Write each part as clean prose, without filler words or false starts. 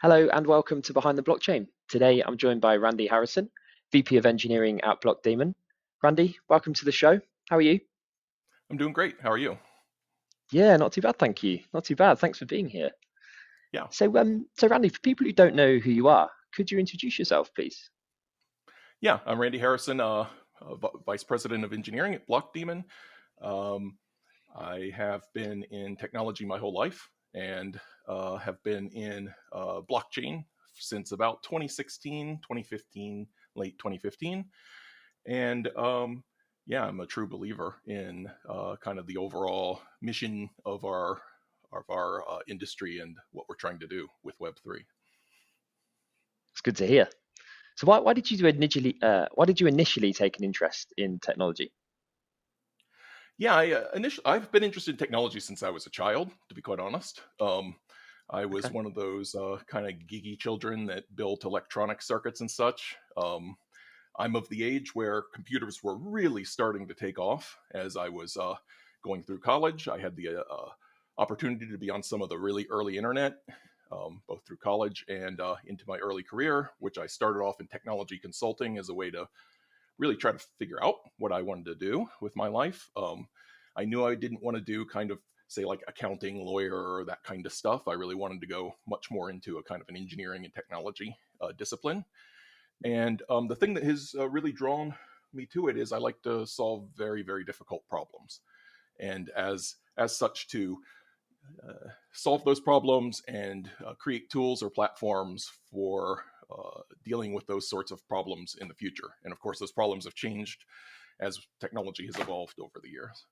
Hello and welcome to Behind the Blockchain. Today I'm joined by Randy Harrison, VP of Engineering at BlockDaemon. Randy, welcome to the show. How are you? I'm doing great. How are you? Yeah, not too bad, thank you. Not too bad. Thanks for being here. Yeah. So Randy, for people who don't know who you are, could you introduce yourself, please? Yeah, I'm Randy Harrison, Vice President of Engineering at BlockDaemon. Um, I have been in technology my whole life and have been in blockchain since about 2016, 2015, late 2015. And yeah, I'm a true believer in kind of the overall mission of our industry and what we're trying to do with Web3. It's good to hear. So why did you initially take an interest in technology? Yeah, I've been interested in technology since I was a child, to be quite honest. I was Okay. one of those kind of geeky children that built electronic circuits and such. I'm of the age where computers were really starting to take off as I was going through college. I had the opportunity to be on some of the really early internet, both through college and into my early career, which I started off in technology consulting as a way to really try to figure out what I wanted to do with my life. I knew I didn't want to do kind of say like accounting, lawyer, or that kind of stuff. I really wanted to go much more into a kind of an engineering and technology discipline. And the thing that has really drawn me to it is I like to solve very, very difficult problems. And as such, to solve those problems and create tools or platforms for dealing with those sorts of problems in the future. And of course, those problems have changed as technology has evolved over the years.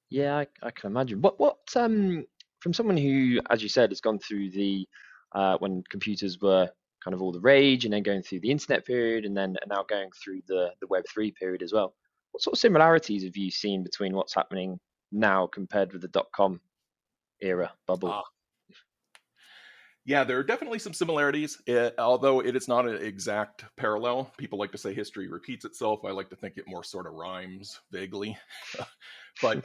Yeah, I can imagine. What from someone who, as you said, has gone through the when computers were kind of all the rage, and then going through the internet period, and then now going through the Web3 period as well. What sort of similarities have you seen between what's happening now compared with the dot-com era bubble? Uh, yeah, there are definitely some similarities, although it is not an exact parallel. People like to say history repeats itself. I like to think it more sort of rhymes vaguely. But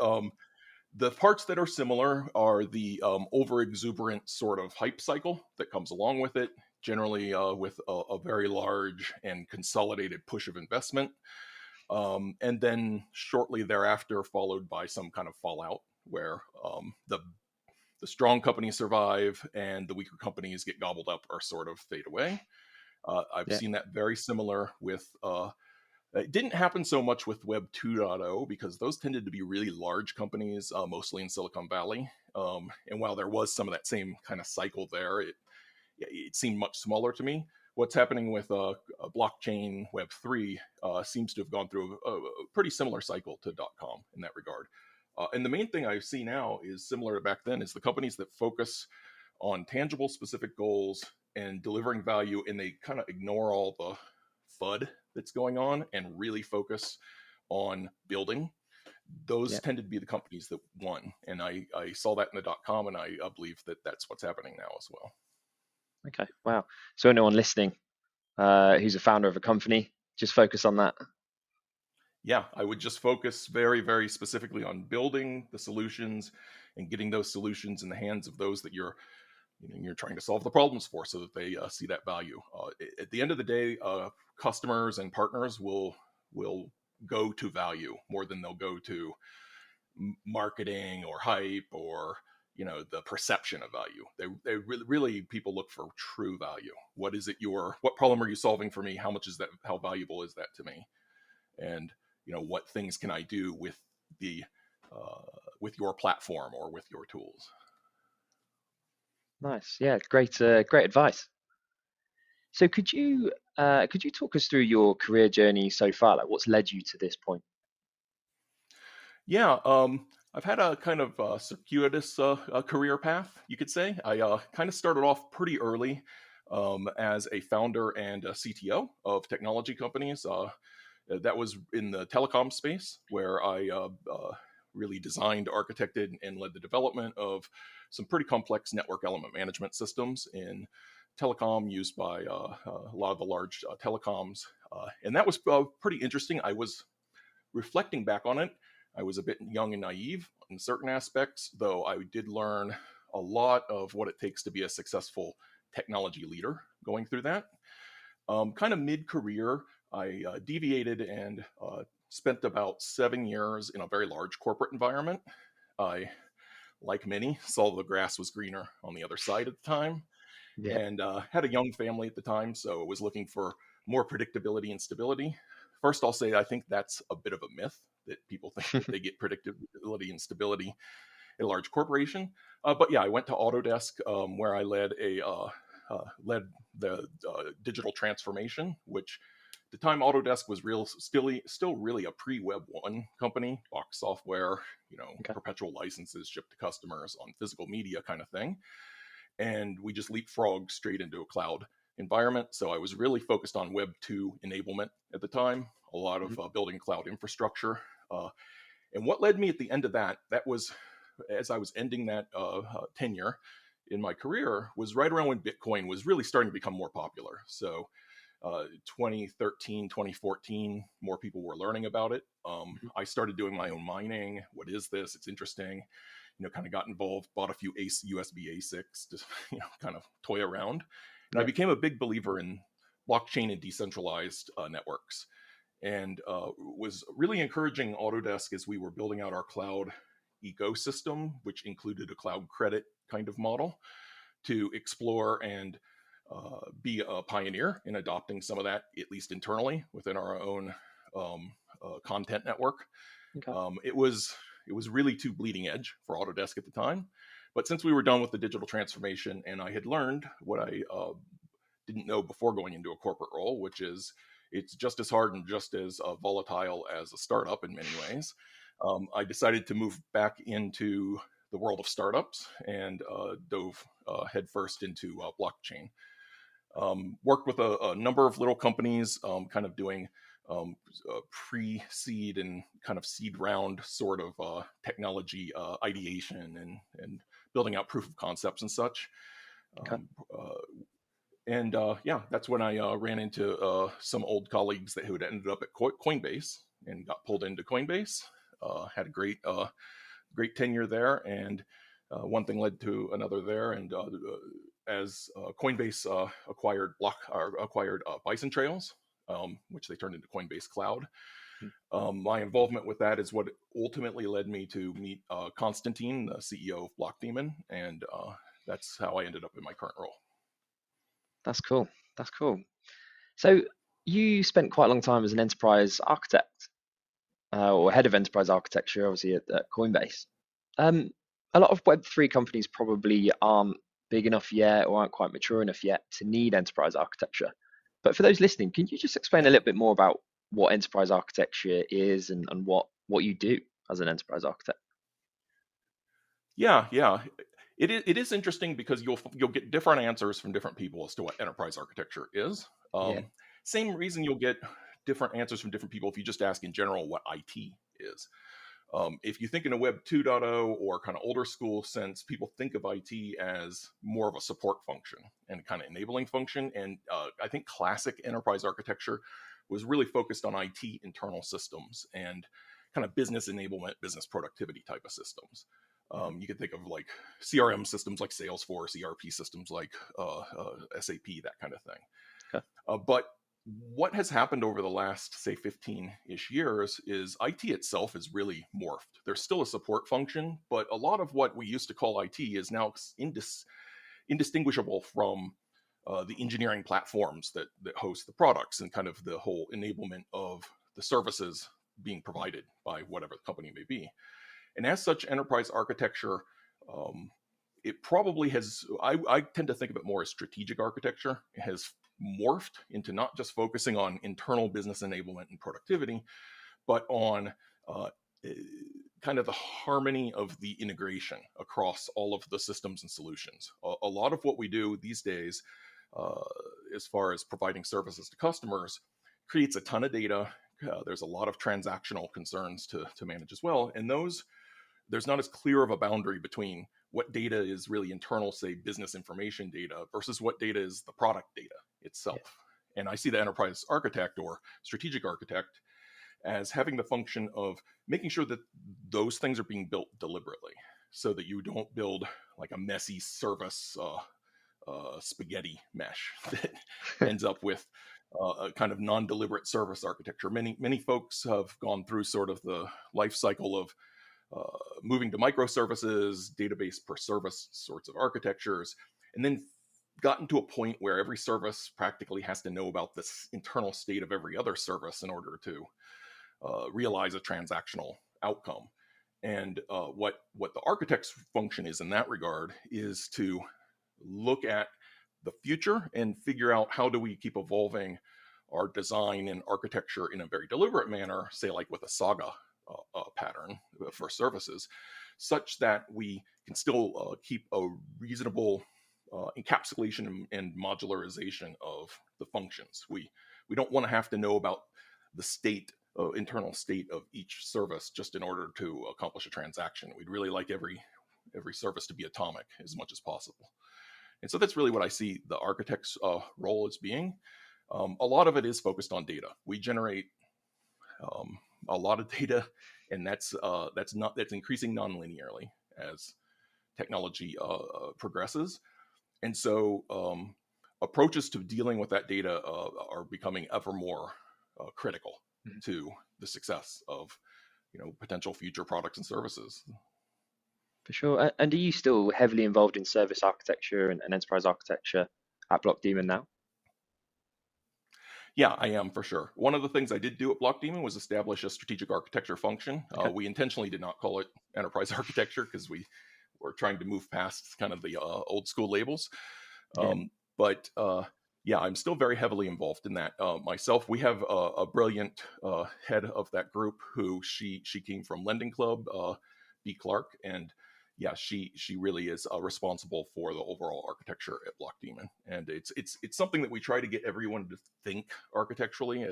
the parts that are similar are the over exuberant sort of hype cycle that comes along with it, generally with a very large and consolidated push of investment. And then shortly thereafter, followed by some kind of fallout where the strong companies survive and the weaker companies get gobbled up or sort of fade away. I've Yeah, seen that very similar with it didn't happen so much with Web 2.0 because those tended to be really large companies, mostly in Silicon Valley. And while there was some of that same kind of cycle there, it seemed much smaller to me. What's happening with blockchain Web 3 seems to have gone through a pretty similar cycle to .com in that regard. And the main thing I see now is similar to back then is the companies that focus on tangible specific goals and delivering value, and they kind of ignore all the FUD that's going on and really focus on building. Those yeah. tended to be the companies that won. And I saw that in the .com, and I believe that that's what's happening now as well. Okay, wow. So anyone listening who's a founder of a company, just focus on that. Yeah, I would just focus very, very specifically on building the solutions and getting those solutions in the hands of those that you're trying to solve the problems for, so that they see that value. At the end of the day, customers and partners will go to value more than they'll go to marketing or hype or the perception of value. They really people look for true value. What problem are you solving for me? How much is that? How valuable is that to me? And what things can I do the uh, with your platform or with your tools? Nice. Yeah, great advice. So could you talk us through your career journey so far? Like what's led you to this point? Yeah, I've had a kind of circuitous career path, you could say. I kind of started off pretty early as a founder and a CTO of technology companies. That was in the telecom space, where I really designed, architected, and led the development of some pretty complex network element management systems in telecom used by a lot of the large telecoms. And that was pretty interesting. I was reflecting back on it. I was a bit young and naive in certain aspects, though I did learn a lot of what it takes to be a successful technology leader going through that. Kind of mid-career, I deviated and spent about 7 years in a very large corporate environment. I, like many, saw the grass was greener on the other side at the time, Yeah. and had a young family at the time, so was looking for more predictability and stability. First, I'll say I think that's a bit of a myth that people think that they get predictability and stability at a large corporation. But yeah, I went to Autodesk, where I led the digital transformation, which at the time Autodesk was still really a pre-Web 1 company, box software, Okay. perpetual licenses shipped to customers on physical media kind of thing. And we just leapfrogged straight into a cloud environment. So I was really focused on Web 2 enablement at the time, a lot of building cloud infrastructure. And what led me at the end of that was as I was ending that tenure in my career, was right around when Bitcoin was really starting to become more popular. So 2013, 2014, more people were learning about it. I started doing my own mining. What is this? It's interesting. Kind of got involved, bought a few USB ASICs to, kind of toy around. And I Yep. became a big believer in blockchain and decentralized networks, and was really encouraging Autodesk as we were building out our cloud ecosystem, which included a cloud credit kind of model, to explore and be a pioneer in adopting some of that, at least internally within our own content network. Okay. It was really too bleeding edge for Autodesk at the time. But since we were done with the digital transformation, and I had learned what I didn't know before going into a corporate role, which is it's just as hard and just as volatile as a startup in many ways, I decided to move back into the world of startups and dove headfirst into blockchain. Worked with a number of little companies, kind of doing pre-seed and kind of seed round sort of technology ideation and building out proof of concepts and such. Okay. Um, yeah, that's when I ran into some old colleagues who had ended up at Coinbase and got pulled into Coinbase. Had a great tenure there, and one thing led to another there. And as Coinbase acquired Bison Trails, which they turned into Coinbase Cloud. My involvement with that is what ultimately led me to meet Constantine, the CEO of BlockDaemon, and that's how I ended up in my current role. That's cool. That's cool. So you spent quite a long time as an enterprise architect, or head of enterprise architecture, obviously at Coinbase. Um, a lot of Web3 companies probably aren't big enough yet or aren't quite mature enough yet to need enterprise architecture. But for those listening, can you just explain a little bit more about what enterprise architecture is and what you do as an enterprise architect? Yeah. It is interesting because you'll get different answers from different people as to what enterprise architecture is. Yeah. Same reason you'll get different answers from different people if you just ask in general what IT is. If you think in a Web 2.0 or kind of older school sense, people think of IT as more of a support function and kind of enabling function. And I think classic enterprise architecture was really focused on IT internal systems and kind of business enablement, business productivity type of systems. You can think of like CRM systems like Salesforce, ERP systems like SAP, that kind of thing. Okay. But what has happened over the last, say, 15-ish years is IT itself is really morphed. There's still a support function, but a lot of what we used to call IT is now indistinguishable from the engineering platforms that host the products and kind of the whole enablement of the services being provided by whatever the company may be. And as such, enterprise architecture, it probably has, I tend to think of it more as strategic architecture. It has morphed into not just focusing on internal business enablement and productivity, but on kind of the harmony of the integration across all of the systems and solutions. A lot of what we do these days, as far as providing services to customers, creates a ton of data. There's a lot of transactional concerns to manage as well. And there's not as clear of a boundary between what data is really internal, say, business information data versus what data is the product data itself. Yeah. And I see the enterprise architect or strategic architect as having the function of making sure that those things are being built deliberately so that you don't build like a messy service spaghetti mesh that ends up with a kind of non-deliberate service architecture. Many folks have gone through sort of the life cycle of moving to microservices, database per service sorts of architectures, and then gotten to a point where every service practically has to know about this internal state of every other service in order to realize a transactional outcome. And what the architect's function is in that regard is to look at the future and figure out how do we keep evolving our design and architecture in a very deliberate manner, say like with a saga pattern for services, such that we can still keep a reasonable encapsulation and modularization of the functions. We don't want to have to know about the state, internal state of each service just in order to accomplish a transaction. We'd really like every service to be atomic as much as possible. And so that's really what I see the architect's role as being. A lot of it is focused on data. We generate a lot of data, and that's increasing non-linearly as technology progresses. And so approaches to dealing with that data are becoming ever more critical to the success of potential future products and services. For sure. And are you still heavily involved in service architecture and enterprise architecture at BlockDaemon now? Yeah, I am for sure. One of the things I did do at BlockDaemon was establish a strategic architecture function. Okay. We intentionally did not call it enterprise architecture because we were trying to move past kind of the old school labels. Yeah. But yeah, I'm still very heavily involved in that myself. We have a brilliant head of that group who she came from Lending Club, B. Clark, and yeah, she really is responsible for the overall architecture at BlockDaemon, and it's something that we try to get everyone to think architecturally.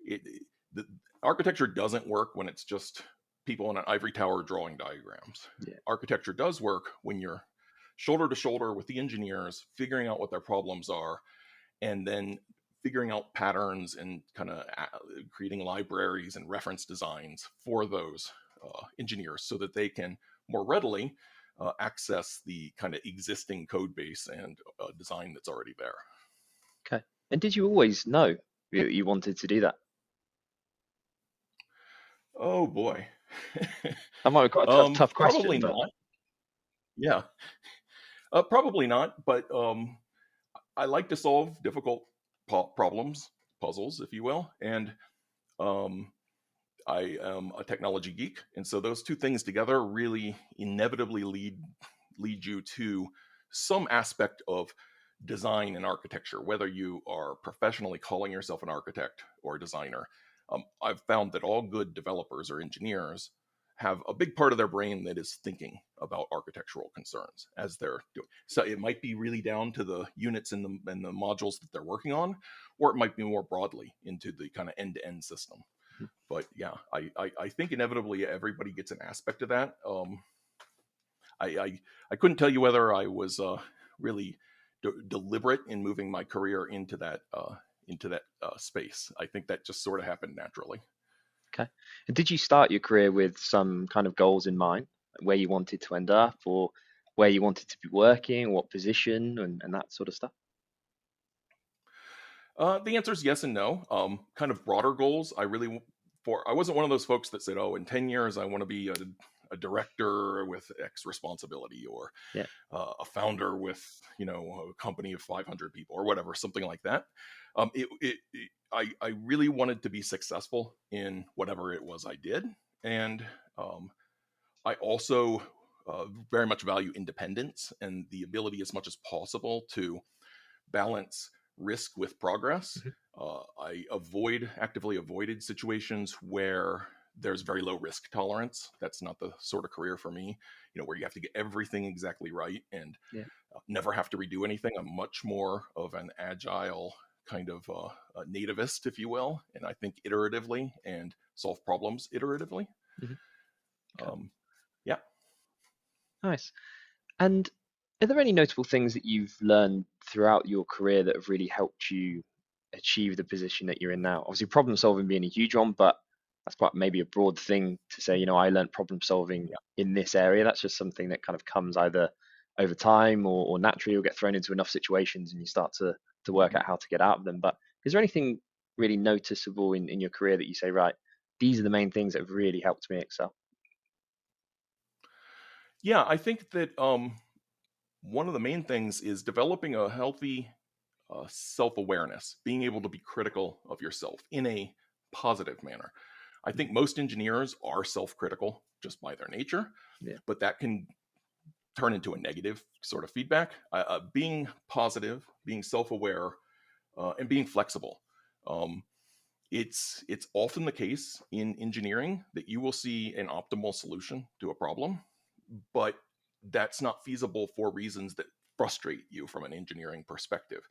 The architecture doesn't work when it's just people in an ivory tower drawing diagrams. Yeah. Architecture does work when you're shoulder to shoulder with the engineers, figuring out what their problems are, and then figuring out patterns and kind of creating libraries and reference designs for those engineers so that they can more readily access the kind of existing code base and design that's already there. Okay. And did you always know you wanted to do that? Oh boy. That might be quite a tough Probably question, but not. Yeah. Probably not, but I like to solve difficult problems, puzzles, if you will, and I am a technology geek, and so those two things together really inevitably lead you to some aspect of design and architecture, whether you are professionally calling yourself an architect or a designer. I've found that all good developers or engineers have a big part of their brain that is thinking about architectural concerns as they're doing. So it might be really down to the units and the modules that they're working on, or it might be more broadly into the kind of end-to-end system. But yeah, I think inevitably everybody gets an aspect of that. I couldn't tell you whether I was really deliberate in moving my career into that space. I think that just sort of happened naturally. okay. And did you start your career with some kind of goals in mind, where you wanted to end up, or where you wanted to be working, what position, and that sort of stuff? The answer is yes and no. Kind of broader goals. I wasn't one of those folks that said, "Oh, in 10 years, I want to be a director with X responsibility, or Yeah. a founder with a company of 500 people, or whatever, something like that." I really wanted to be successful in whatever it was I did, and I also very much value independence and the ability, as much as possible, to balance risk with progress. I actively avoided situations where there's very low risk tolerance. That's not the sort of career for me, where you have to get everything exactly right and Yeah. never have to redo anything. I'm much more of an agile kind of a nativist, if you will, and I think iteratively and solve problems iteratively. Mhm. Okay. Yeah. Nice. And are there any notable things that you've learned throughout your career that have really helped you achieve the position that you're in now? Obviously, problem solving being a huge one, but that's quite maybe a broad thing to say, I learned problem solving Yeah. in this area. That's just something that kind of comes either over time or naturally, you'll get thrown into enough situations and you start to work out how to get out of them. But is there anything really noticeable in your career that you say, right, these are the main things that have really helped me excel? Yeah, I think that one of the main things is developing a healthy self-awareness, being able to be critical of yourself in a positive manner. I think most engineers are self-critical just by their nature, Yeah. but that can turn into a negative sort of feedback. Being positive, being self-aware, and being flexible. Um, it's often the case in engineering that you will see an optimal solution to a problem, but that's not feasible for reasons that frustrate you from an engineering perspective.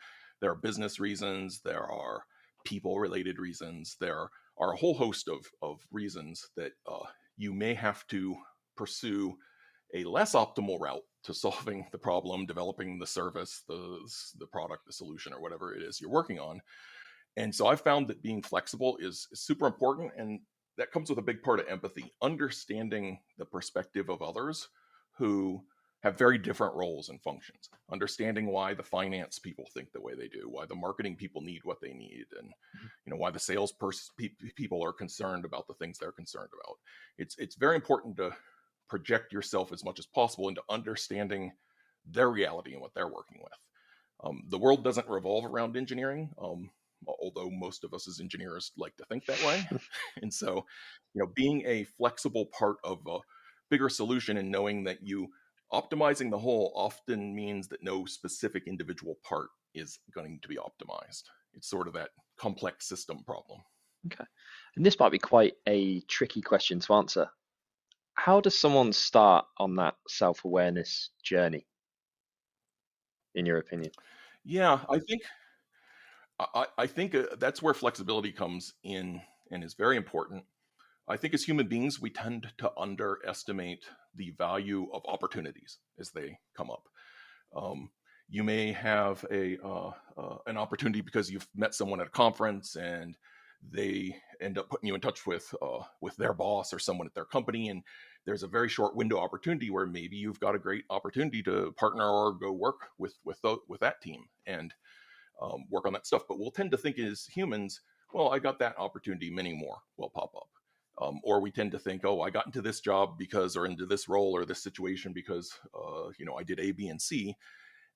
There are business reasons, there are people related reasons, there are a whole host of reasons that you may have to pursue a less optimal route to solving the problem, developing the service, the product, the solution, or whatever it is you're working on. And so I've found that being flexible is super important. And that comes with a big part of empathy, understanding the perspective of others who have very different roles and functions, understanding why the finance people think the way they do, why the marketing people need what they need, and why the sales people are concerned about the things they're concerned about. It's very important to project yourself as much as possible into understanding their reality and what they're working with. The world doesn't revolve around engineering, although most of us as engineers like to think that way. And so, being a flexible part of a bigger solution and knowing that you optimizing the whole often means that no specific individual part is going to be optimized. It's sort of that complex system problem. Okay. And this might be quite a tricky question to answer. How does someone start on that self-awareness journey, in your opinion? Yeah, I think that's where flexibility comes in and is very important. I think as human beings, we tend to underestimate the value of opportunities as they come up. Um, you may have an opportunity because you've met someone at a conference and they end up putting you in touch with their boss or someone at their company, and there's a very short window opportunity where maybe you've got a great opportunity to partner or go work with that team and work on that stuff. But we'll tend to think as humans, well, I got that opportunity, many more will pop up. Or we tend to think, oh, I got into this job because, or into this role or this situation because, I did A, B, and C.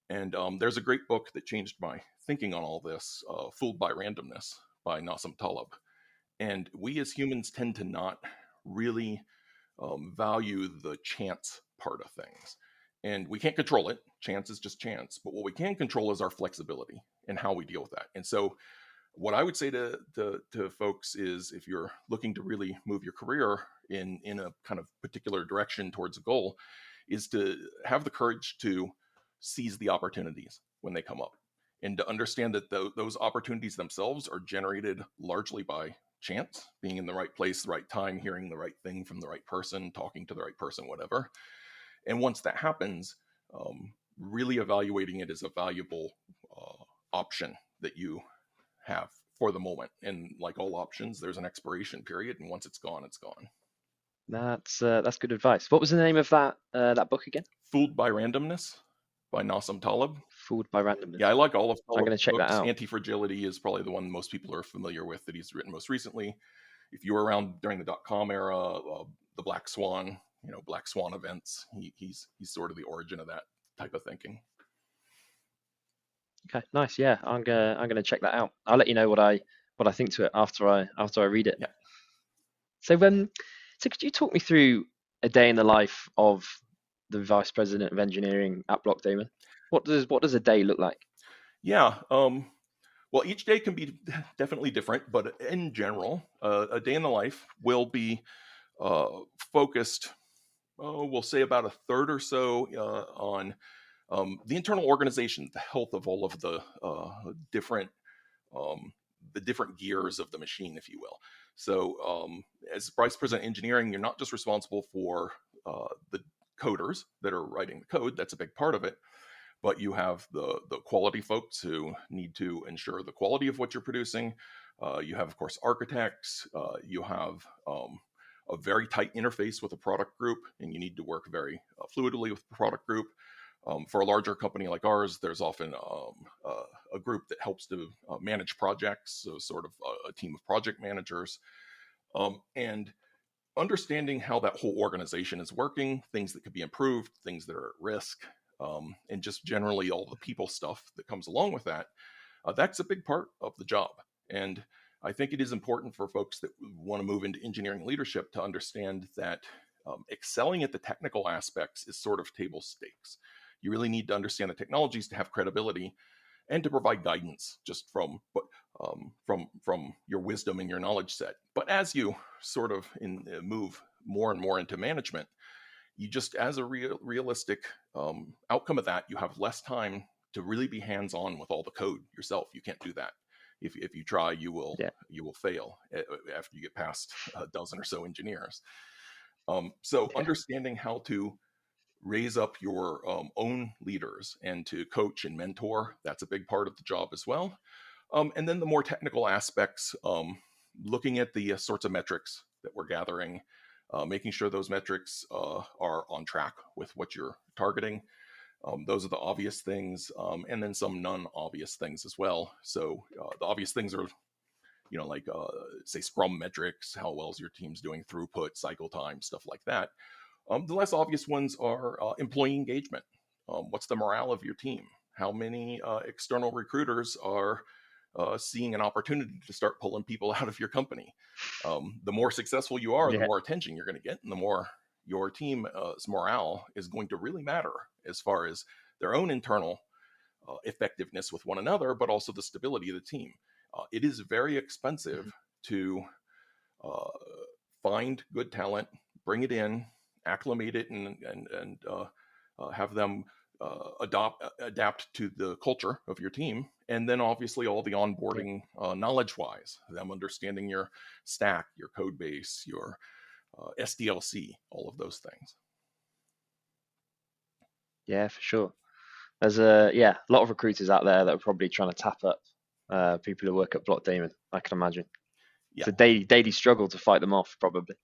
And there's a great book that changed my thinking on all this, Fooled by Randomness by Nassim Taleb. And we as humans tend to not really value the chance part of things. And we can't control it. Chance is just chance. But what we can control is our flexibility and how we deal with that. And so, what I would say to folks is if you're looking to really move your career in a kind of particular direction towards a goal, is to have the courage to seize the opportunities when they come up and to understand that those opportunities themselves are generated largely by chance, being in the right place, the right time, hearing the right thing from the right person, talking to the right person, whatever. And once that happens, really evaluating it as a valuable option that you have for the moment. And like all options, there's an expiration period, and once it's gone, it's gone. That's good advice. What was the name of that book again? Fooled by Randomness by Nassim Taleb. Fooled by Yeah, Randomness. I like all of I'm Taleb's going to check that books. out. Anti-Fragility is probably the one most people are familiar with that he's written most recently. If you were around during the dot-com era, the Black Swan, Black Swan events, he's sort of the origin of that type of thinking. Okay, nice. Yeah, I'm gonna check that out. I'll let you know what I think to it after I read it. Yeah. So could you talk me through a day in the life of the vice president of engineering at BlockDaemon? What does a day look like? Yeah. Well, each day can be definitely different, but in general, a day in the life will be uh, focused, we'll say about a third or so on the internal organization, the health of all of um, the different gears of the machine, if you will. So, as vice president engineering, you're not just responsible for the coders that are writing the code. That's a big part of it. But you have the quality folks who need to ensure the quality of what you're producing. You have, of course, architects. You have a very tight interface with a product group, and you need to work very fluidly with the product group. For a larger company like ours, there's often a group that helps to manage projects, so sort of a team of project managers. And understanding how that whole organization is working, things that could be improved, things that are at risk, and just generally all the people stuff that comes along with that, that's a big part of the job. And I think it is important for folks that want to move into engineering leadership to understand that excelling at the technical aspects is sort of table stakes. You really need to understand the technologies to have credibility and to provide guidance just from your wisdom and your knowledge set. But as you sort of move more and more into management, you just, as a realistic outcome of that, you have less time to really be hands-on with all the code yourself. You can't do that. If you try, you will fail after you get past a dozen or so engineers. So understanding how to raise up your own leaders and to coach and mentor, that's a big part of the job as well. And then the more technical aspects, looking at the sorts of metrics that we're gathering, making sure those metrics are on track with what you're targeting. Those are the obvious things, and then some non-obvious things as well. So the obvious things are, like say Scrum metrics, how well is your team's doing, throughput, cycle time, stuff like that. The less obvious ones are employee engagement. What's the morale of your team? How many external recruiters are seeing an opportunity to start pulling people out of your company? The more successful you are, the more attention you're going to get, and the more your team's morale is going to really matter as far as their own internal effectiveness with one another, but also the stability of the team. It is very expensive to find good talent, bring it in, acclimate it, and have them adapt to the culture of your team. And then obviously all the onboarding knowledge-wise, them understanding your stack, your code base, your SDLC, all of those things. Yeah, for sure. There's a lot of recruiters out there that are probably trying to tap up people who work at BlockDaemon, I can imagine. Yeah. It's a daily struggle to fight them off, probably.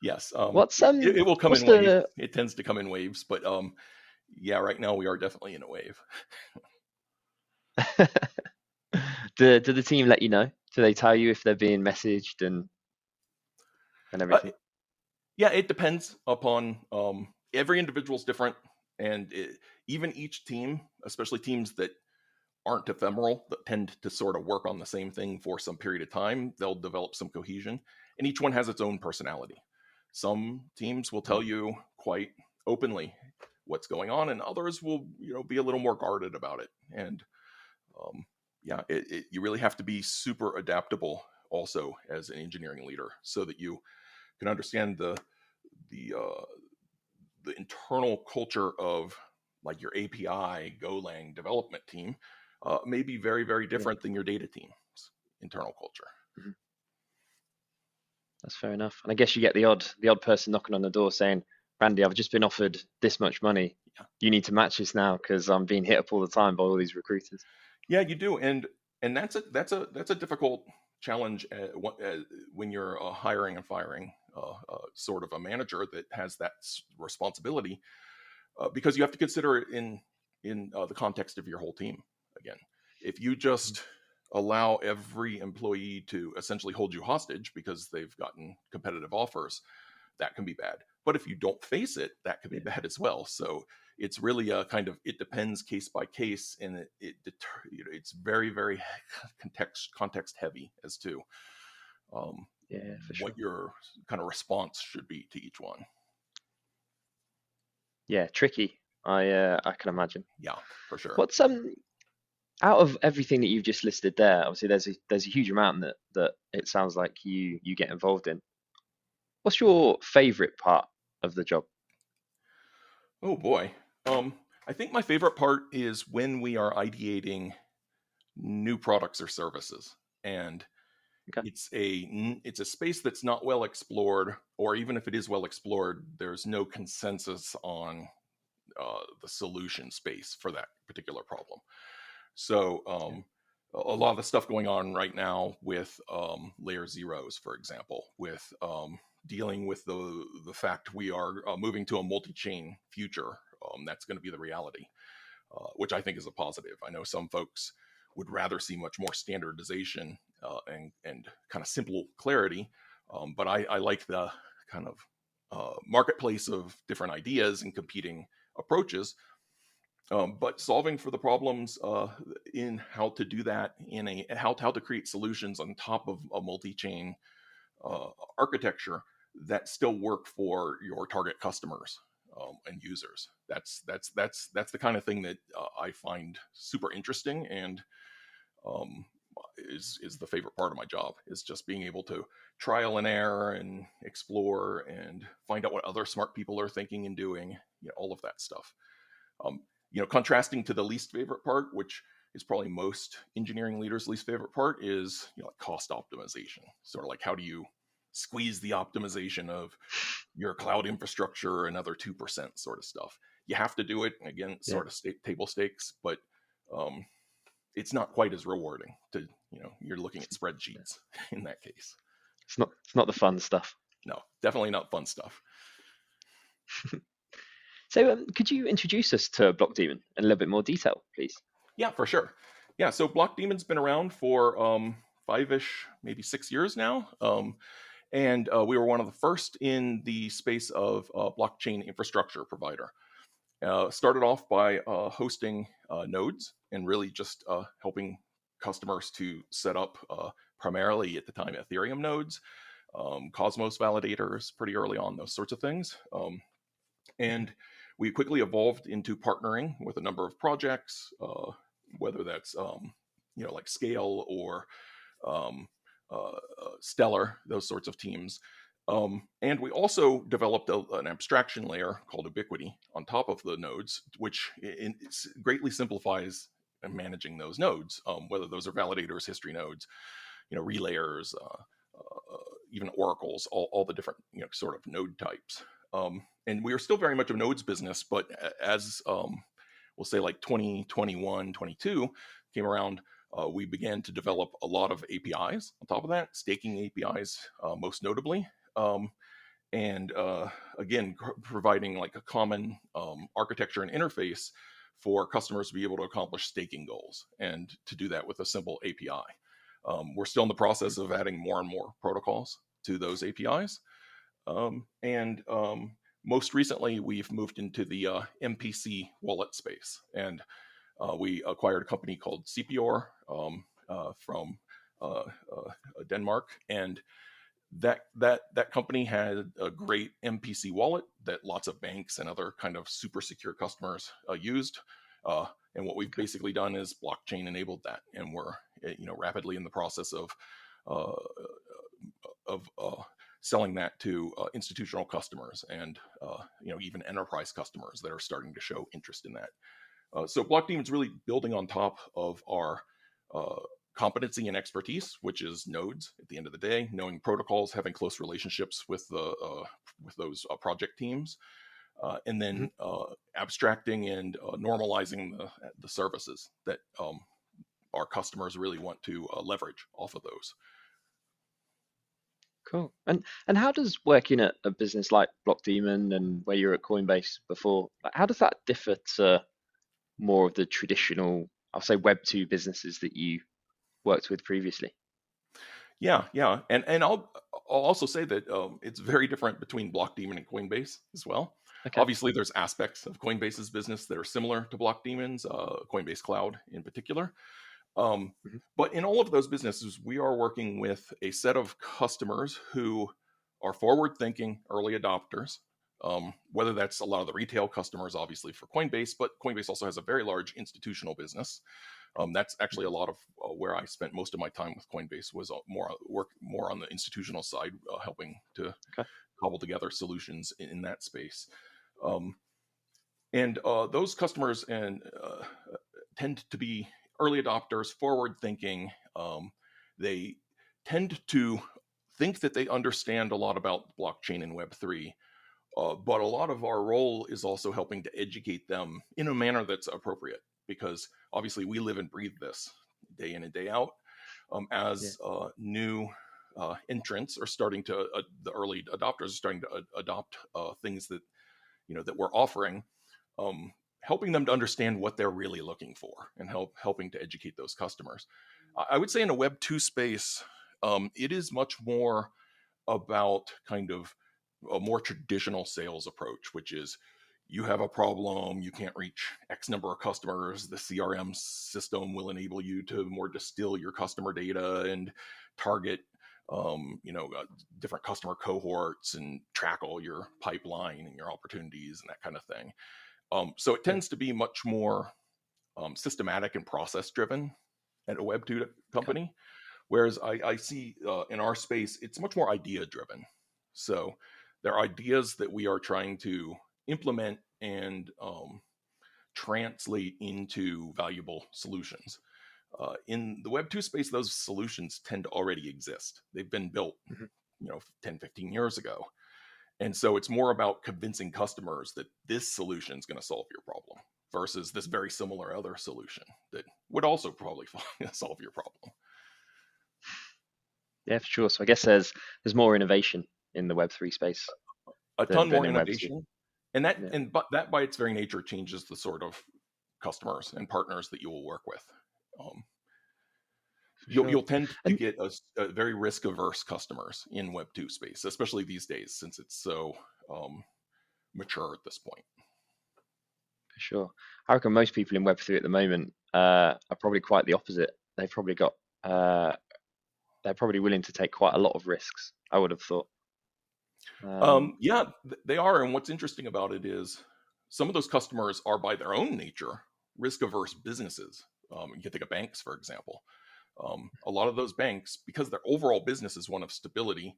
Yes. What's it will come what's in waves. the It tends to come in waves, but yeah, right now we are definitely in a wave. do the team let you know? Do they tell you if they're being messaged and everything? Yeah, it depends upon every individual's different, and even each team, especially teams that aren't ephemeral, that tend to sort of work on the same thing for some period of time, they'll develop some cohesion, and each one has its own personality. Some teams will tell you quite openly what's going on, and others will, be a little more guarded about it. And you really have to be super adaptable also as an engineering leader, so that you can understand the internal culture of like your API Golang development team may be very, very different than your data team's internal culture. Mm-hmm. That's fair enough. And I guess you get the odd person knocking on the door saying, "Randy, I've just been offered this much money. You need to match this now because I'm being hit up all the time by all these recruiters." Yeah, you do, and that's a difficult challenge when you're hiring and firing sort of a manager that has that responsibility, because you have to consider it in the context of your whole team. Again, if you just allow every employee to essentially hold you hostage because they've gotten competitive offers, that can be bad. But if you don't face it, that can be bad as well. So it's really a kind of, it depends case by case, and it's very, very context heavy as to for sure. what your kind of response should be to each one. Yeah, tricky. I can imagine. Yeah, for sure. What's out of everything that you've just listed there? Obviously, there's a huge amount that it sounds like you get involved in. What's your favorite part of the job? Oh boy. I think my favorite part is when we are ideating new products or services, and it's a space that's not well explored, or even if it is well explored, there's no consensus on the solution space for that particular problem. So a lot of the stuff going on right now with layer zeros, for example, with dealing with the fact we are moving to a multi-chain future. That's going to be the reality, which I think is a positive. I know some folks would rather see much more standardization and kind of simple clarity, but I like the kind of marketplace of different ideas and competing approaches. But solving for the problems in how to do that in how to create solutions on top of a multi-chain uh, architecture that still work for your target customers and users. That's the kind of thing that I find super interesting, and um, is the favorite part of my job, is just being able to trial and error and explore and find out what other smart people are thinking and doing, all of that stuff. um, Contrasting to the least favorite part, which is probably most engineering leaders' least favorite part, is like cost optimization. Sort of like, how do you squeeze the optimization of your cloud infrastructure another 2% sort of stuff. You have to do it. Again, Yeah, sort of table stakes, but um, it's not quite as rewarding to, you're looking at spreadsheets in that case. it's not the fun stuff. No, definitely not fun stuff. So, could you introduce us to BlockDaemon in a little bit more detail, please? Yeah, for sure. Yeah, so BlockDaemon's been around for 5-ish, maybe 6 years now. And we were one of the first in the space of blockchain infrastructure provider. Started off by hosting nodes and really just helping customers to set up primarily at the time Ethereum nodes, Cosmos validators pretty early on, those sorts of things. And we quickly evolved into partnering with a number of projects, whether that's like Scale or um, Stellar, those sorts of teams. And we also developed an abstraction layer called Ubiquity on top of the nodes, which greatly simplifies managing those nodes, whether those are validators, history nodes, relayers, even oracles, all the different sort of node types. And we are still very much a nodes business, but as we'll say like 2021, 22 came around, we began to develop a lot of APIs on top of that, staking APIs most notably. And again, providing like a common architecture and interface for customers to be able to accomplish staking goals, and to do that with a simple API. We're still in the process of adding more and more protocols to those APIs. And most recently, we've moved into the MPC wallet space, and we acquired a company called CPOR from Denmark, and that company had a great MPC wallet that lots of banks and other kind of super secure customers used. And what we've basically done is blockchain enabled that, and we're rapidly in the process uh, of selling that to institutional customers and even enterprise customers that are starting to show interest in that. So BlockDaemon is really building on top of our competency and expertise, which is nodes. At the end of the day, knowing protocols, having close relationships with those project teams, and Mhm. then abstracting and normalizing the services that our customers really want to leverage off of those. Cool. And how does working at a business like BlockDaemon and where you're at Coinbase before, like, how does that differ to more of the traditional, I'll say, Web2 businesses that you worked with previously? Yeah, and I'll also say that it's very different between BlockDaemon and Coinbase as well. Okay. Obviously, there's aspects of Coinbase's business that are similar to BlockDaemon's, Coinbase Cloud in particular. Mhm. But in all of those businesses, we are working with a set of customers who are forward-thinking early adopters. Whether that's a lot of the retail customers, obviously for Coinbase, but Coinbase also has a very large institutional business. That's actually a lot of where I spent most of my time with Coinbase, was more on the institutional side, helping to Okay. cobble together solutions in that space. Um, and those customers tend to be early adopters, forward thinking. They tend to think that they understand a lot about blockchain and Web3, but a lot of our role is also helping to educate them in a manner that's appropriate, because obviously we live and breathe this. day in and day out. Yeah. As new entrants are starting to, the early adopters are starting to adopt things that that we're offering, helping them to understand what they're really looking for and helping to educate those customers. I would say in a Web 2 space, it is much more about kind of a more traditional sales approach, which is you have a problem, you can't reach X number of customers. The CRM system will enable you to more distill your customer data and target, different customer cohorts and track all your pipeline and your opportunities and that kind of thing. So it Yeah. tends to be much more systematic and process driven at a Web 2 Okay. company. Whereas I see in our space, it's much more idea driven. So there are ideas that we are trying to implement and translate into valuable solutions. In the Web 2 space, those solutions tend to already exist. They've been built, Hmm. 10, 15 years ago. And so it's more about convincing customers that this solution is going to solve your problem versus this very similar other solution that would also probably solve your problem. Yeah, for sure. So I guess there's more innovation in the Web3 space A than ton more in Web2. innovation, and that Yeah, and but that by its very nature changes the sort of customers and partners that you will work with. Um, for you'll sure. you'll tend to And get a very risk averse customers in Web 2 space, especially these days since it's so mature at this point. for sure, I reckon most people in Web3 at the moment are probably quite the opposite. They've probably got they're probably willing to take quite a lot of risks, I would have thought. Um, Yeah, they are. And what's interesting about it is some of those customers are by their own nature risk averse businesses. You can think of banks, for example. A lot of those banks, because their overall business is one of stability,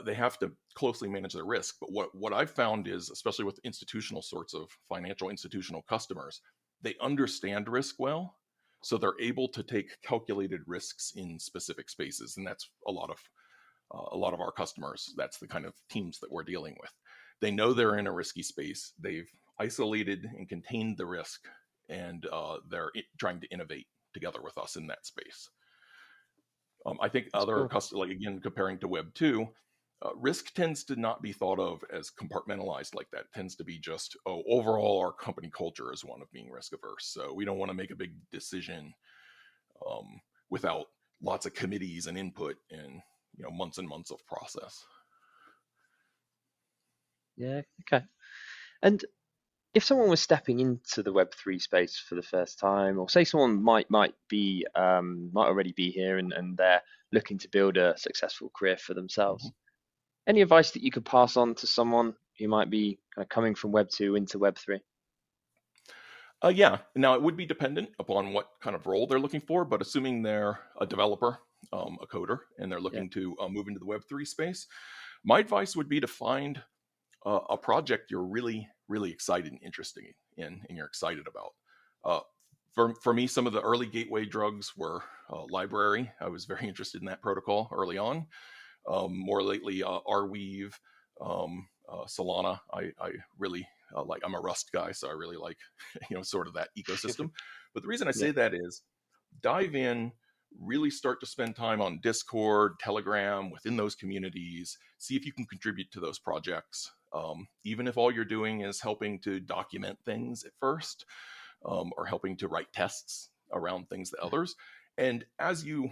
they have to closely manage their risk. But what I've found is, especially with institutional sorts of financial institutional customers, they understand risk well. So they're able to take calculated risks in specific spaces. And that's a lot of our customers. That's the kind of teams that we're dealing with. They know they're in a risky space. They've isolated and contained the risk, and they're trying to innovate together with us in that space. I think that's other cool. customers, like again, comparing to Web 2, risk tends to not be thought of as compartmentalized like that. It tends to be just, oh, overall, our company culture is one of being risk averse. So we don't want to make a big decision without lots of committees and input and months and months of process. Yeah, okay. And if someone was stepping into the Web3 space for the first time, or say someone might be might already be here and they're looking to build a successful career for Mhm. themselves, any advice that you could pass on to someone who might be kind of coming from Web2 into Web3? Yeah. Now it would be dependent upon what kind of role they're looking for, but assuming they're a developer, a coder, and they're Yeah, looking to move into the Web3 space, my advice would be to find a project you're really, really excited and interested in, and you're excited about. Uh, for me, some of the early gateway drugs were library. I was very interested in that protocol early on. More lately, Arweave, Solana. I really like. I'm a Rust guy, so I really like sort of that ecosystem. But the reason I yeah, say that is dive in, really start to spend time on Discord, Telegram, within those communities. See if you can contribute to those projects. Even if all you're doing is helping to document things at first, or helping to write tests around things that others. And as you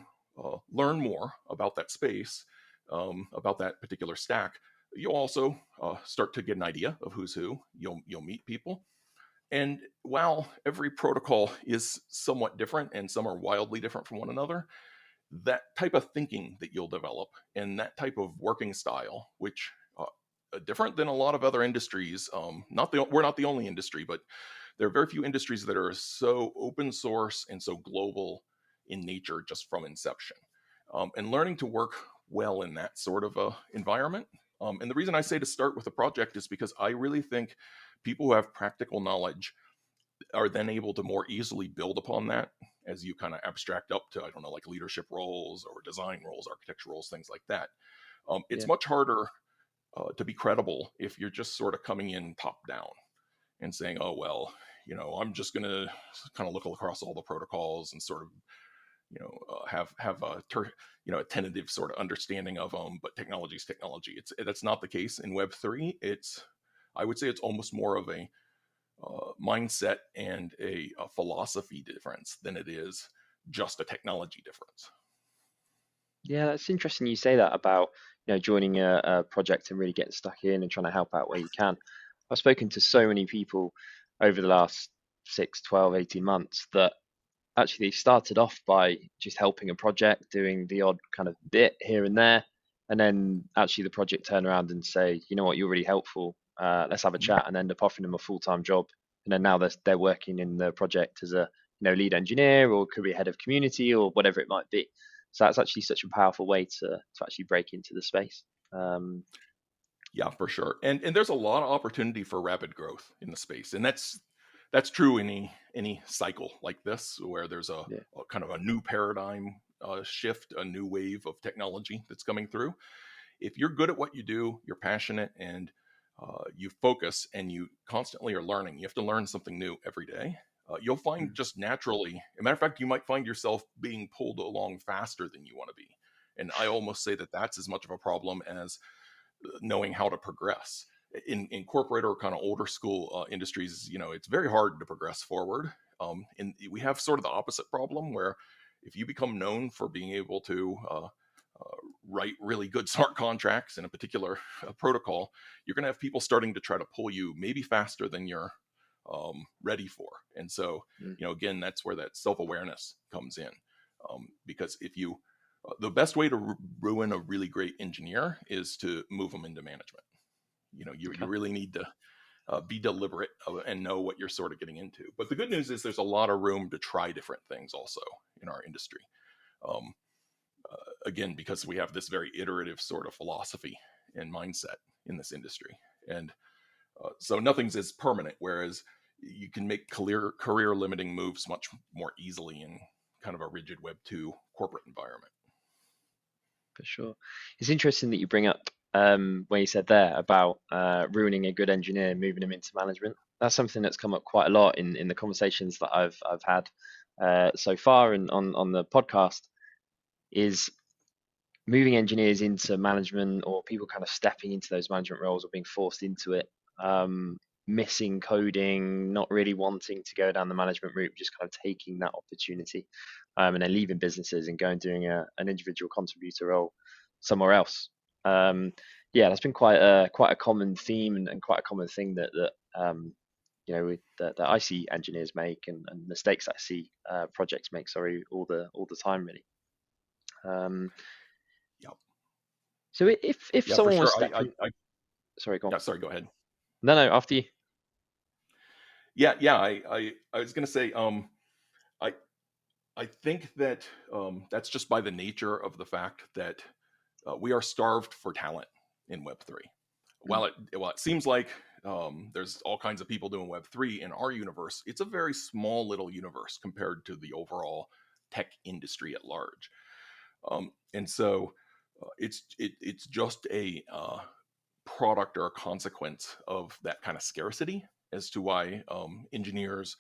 learn more about that space, about that particular stack, you'll also start to get an idea of who's who. You'll meet people, and while every protocol is somewhat different and some are wildly different from one another, that type of thinking that you'll develop and that type of working style, which different than a lot of other industries. We're not the only industry, but there are very few industries that are so open source and so global in nature just from inception. And learning to work well in that sort of environment. And the reason I say to start with a project is because I really think people who have practical knowledge are then able to more easily build upon that as you kind of abstract up to, I don't know, like leadership roles or design roles, architecture roles, things like that. It's yeah, much harder to be credible if you're just sort of coming in top down and saying, oh, well, I'm just going to kind of look across all the protocols and sort of have a tentative sort of understanding of them, but technology is technology. That's not the case in Web3. I would say it's almost more of a mindset and a philosophy difference than it is just a technology difference. Yeah, that's interesting you say that about, joining a project and really getting stuck in and trying to help out where you can. I've spoken to so many people over the last 6, 12, 18 months that actually started off by just helping a project, doing the odd kind of bit here and there, and then actually the project turn around and say, you know what, you're really helpful. Let's have a Mhm. chat, and end up offering them a full-time job. And then now they're working in the project as a lead engineer, or could be head of community, or whatever it might be. So that's actually such a powerful way to actually break into the space. Um, Yeah, for sure. And there's a lot of opportunity for rapid growth in the space, and that's true in any cycle like this, where there's yeah, a kind of a new paradigm shift, a new wave of technology that's coming through. If you're good at what you do, you're passionate, and you focus, and you constantly are learning. You have to learn something new every day. You'll find mm, just naturally, a matter of fact, you might find yourself being pulled along faster than you want to be. And I almost say that that's as much of a problem as knowing how to progress. In corporate or kind of older school industries, it's very hard to progress forward. And we have sort of the opposite problem where if you become known for being able to write really good smart contracts in a particular protocol, you're going to have people starting to try to pull you maybe faster than you're ready for. And so, mm, again, that's where that self-awareness comes in. Because if you the best way to ruin a really great engineer is to move them into management. You okay. really need to be deliberate and know what you're sort of getting into. But the good news is there's a lot of room to try different things also in our industry. Um, Again, because we have this very iterative sort of philosophy and mindset in this industry, and so nothing's as permanent. Whereas you can make career limiting moves much more easily in kind of a rigid Web 2 corporate environment. For sure. It's interesting that you bring up where you said there about ruining a good engineer, moving him into management. That's something that's come up quite a lot in the conversations that I've had so far and on the podcast, is moving engineers into management, or people kind of stepping into those management roles or being forced into it, um, missing coding, not really wanting to go down the management route, just kind of taking that opportunity, and then leaving businesses and going doing an individual contributor role somewhere else. Um, yeah, that's been quite a common theme, and quite a common thing that I see engineers make, and mistakes I see projects make. Sorry, all the time really. Um, Yeah, so if yeah, for someone was sure. stepping, I sorry, go on. Yeah, sorry, go ahead. No, after you. Yeah, I was gonna say, I I think that that's just by the nature of the fact that we are starved for talent in Web 3. Mm, While it seems like there's all kinds of people doing Web 3 in our universe, it's a very small little universe compared to the overall tech industry at large. And so it's just a product or a consequence of that kind of scarcity as to why engineers,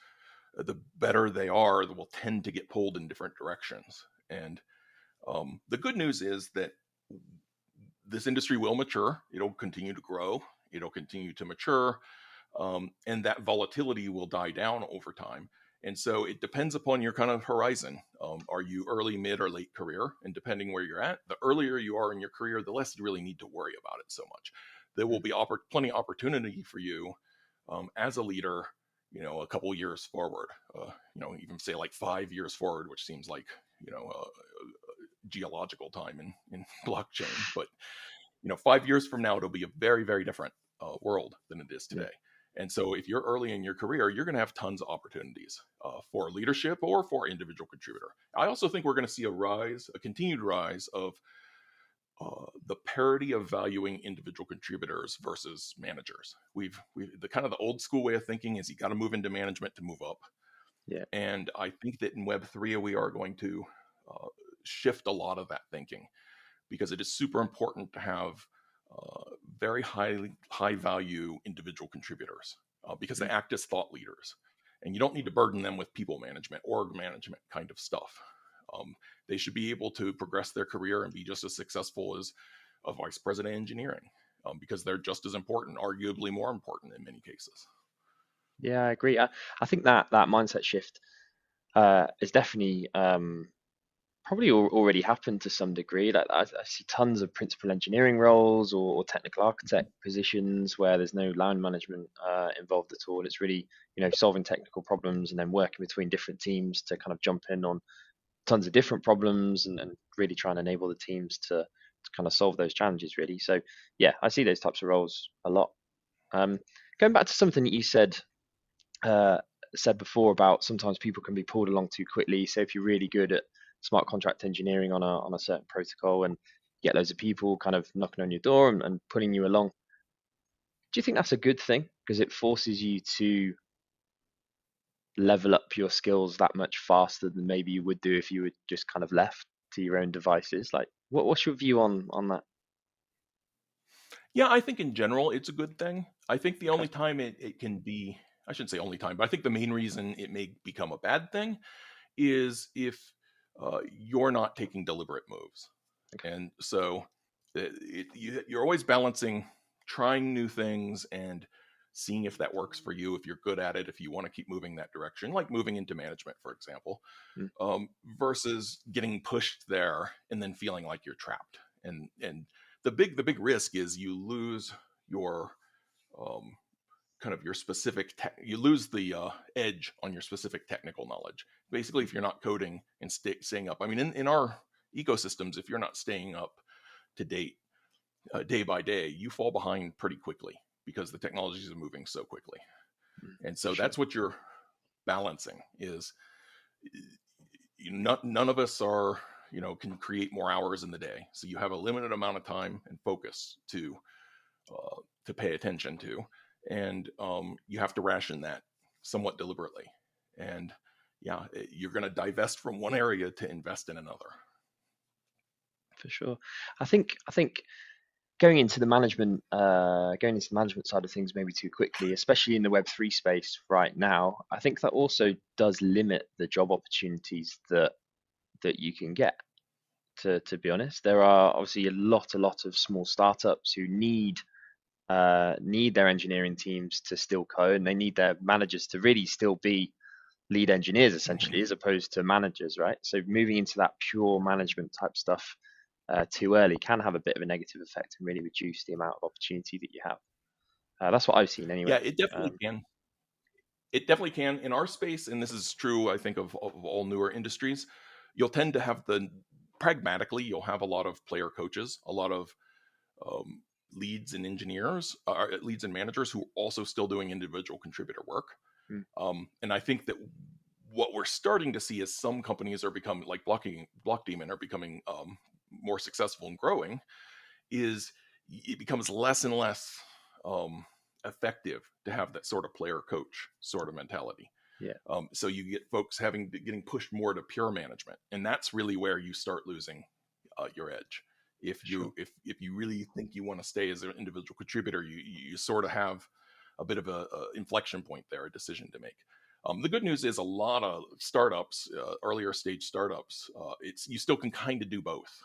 the better they are, will tend to get pulled in different directions. And the good news is that this industry will mature. It'll continue to grow. It'll continue to mature, and that volatility will die down over time. And so it depends upon your kind of horizon. Are you early, mid, or late career? And depending where you're at, the earlier you are in your career, the less you really need to worry about it so much. There will mm, be plenty of opportunity for you as a leader, a couple years forward. Even say like 5 years forward, which seems like geological time in blockchain. But 5 years from now, it'll be a very, very different world than it is yeah, today. And so, if you're early in your career, you're going to have tons of opportunities for leadership or for individual contributor. I also think we're going to see a continued rise of the parity of valuing individual contributors versus managers. We've the kind of the old school way of thinking is you got to move into management to move up. yeah, And I think that in Web 3 we are going to shift a lot of that thinking, because it is super important to have very high value individual contributors, because they mm, act as thought leaders, and you don't need to burden them with people management, org management kind of stuff. They should be able to progress their career and be just as successful as a vice president of engineering, because they're just as important, arguably more important in many cases. Yeah, I agree. I think that mindset shift is definitely probably already happened to some degree. Like I see tons of principal engineering roles or technical architect positions where there's no line management involved at all. It's really, solving technical problems and then working between different teams to kind of jump in on tons of different problems and really try and enable the teams to kind of solve those challenges really. So yeah, I see those types of roles a lot. Um, Going back to something that you uh, said before about sometimes people can be pulled along too quickly. So if you're really good at smart contract engineering on a certain protocol and get loads of people kind of knocking on your door and pulling you along, do you think that's a good thing? Because it forces you to level up your skills that much faster than maybe you would do if you were just kind of left to your own devices. Like, what's your view on that? Yeah, I think in general it's a good thing. I think the Okay. only time it can be, I shouldn't say only time, but I think the main reason it may become a bad thing is if you're not taking deliberate moves. Okay. And so you're always balancing trying new things and seeing if that works for you, if you're good at it, if you want to keep moving that direction, like moving into management, for example, Mm, versus getting pushed there and then feeling like you're trapped. And the big risk is you lose your um, kind of your specific you lose the edge on your specific technical knowledge. Basically, mm, if you're not coding and staying up, I mean, in our ecosystems, if you're not staying up to date day by day, you fall behind pretty quickly because the technologies are moving so quickly. And for so sure. that's what you're balancing is none of us are can create more hours in the day, so you have a limited amount of time and focus to pay attention to, and you have to ration that somewhat deliberately. And yeah, you're going to divest from one area to invest in another. For sure. I think going into the management side of things maybe too quickly, especially in the Web3 space right now, I think that also does limit the job opportunities that you can get. To be honest, there are obviously a lot of small startups who need their engineering teams to still code, and they need their managers to really still be lead engineers Mhm. essentially, as opposed to managers, right? So moving into that pure management type stuff too early can have a bit of a negative effect and really reduce the amount of opportunity that you have. That's what I've seen Yeah, anyway. it definitely Um, can. It definitely can in our space, and this is true, I think, of all newer industries. You'll tend to have pragmatically, you'll have a lot of player coaches, a lot of um, leads and managers who are also still doing individual contributor work. mm, And I think that what we're starting to see is some companies are becoming like BlockDaemon are becoming more successful and growing. Is it becomes less and less um, effective to have that sort of player coach sort of mentality. yeah, So you get folks getting pushed more to pure management, and that's really where you start losing your edge. If for sure. if you really think you want to stay as an individual contributor, you sort of have a bit of a inflection point there, a decision to make. The good news is a lot of startups, earlier stage startups, it's you still can kind of do both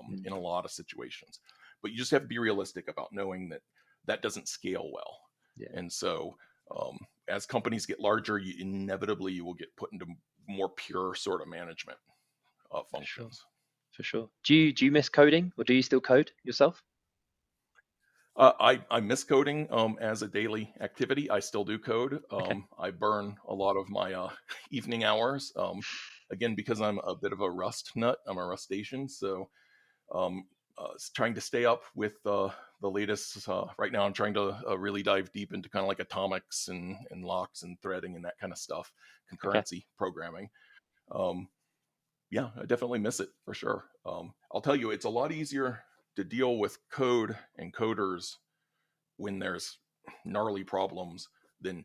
Mm, in a lot of situations, but you just have to be realistic about knowing that that doesn't scale well. yeah, And so as companies get larger, inevitably you will get put into more pure sort of management for sure, functions. for sure. Do you miss coding, or do you still code yourself? I miss coding as a daily activity. I still do code. Okay, I burn a lot of my evening hours. Again, because I'm a bit of a Rust nut, I'm a Rustation. So um, trying to stay up with the latest. Right now, I'm trying to really dive deep into kind of like atomics and locks and threading and that kind of stuff, okay. concurrency programming. Um, yeah, I definitely miss it for sure. I'll tell you, it's a lot easier to deal with code and coders when there's gnarly problems than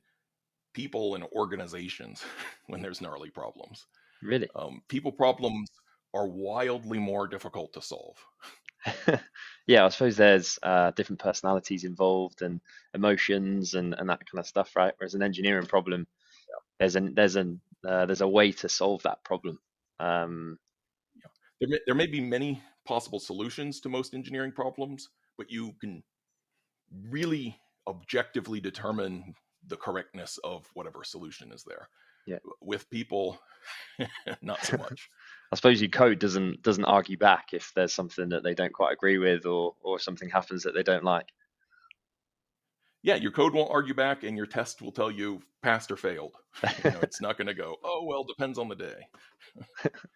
people and organizations when there's gnarly problems. Really? People problems are wildly more difficult to solve. Yeah, I suppose there's different personalities involved and emotions and that kind of stuff, right? Whereas an engineering problem, there's a way to solve that problem. Um, there may be many possible solutions to most engineering problems, but you can really objectively determine the correctness of whatever solution is there. Yeah. With people, not so much. I suppose your code doesn't argue back if there's something that they don't quite agree with, or something happens that they don't like. Yeah, your code won't argue back, and your test will tell you passed or failed. It's not going to go, oh well, depends on the day.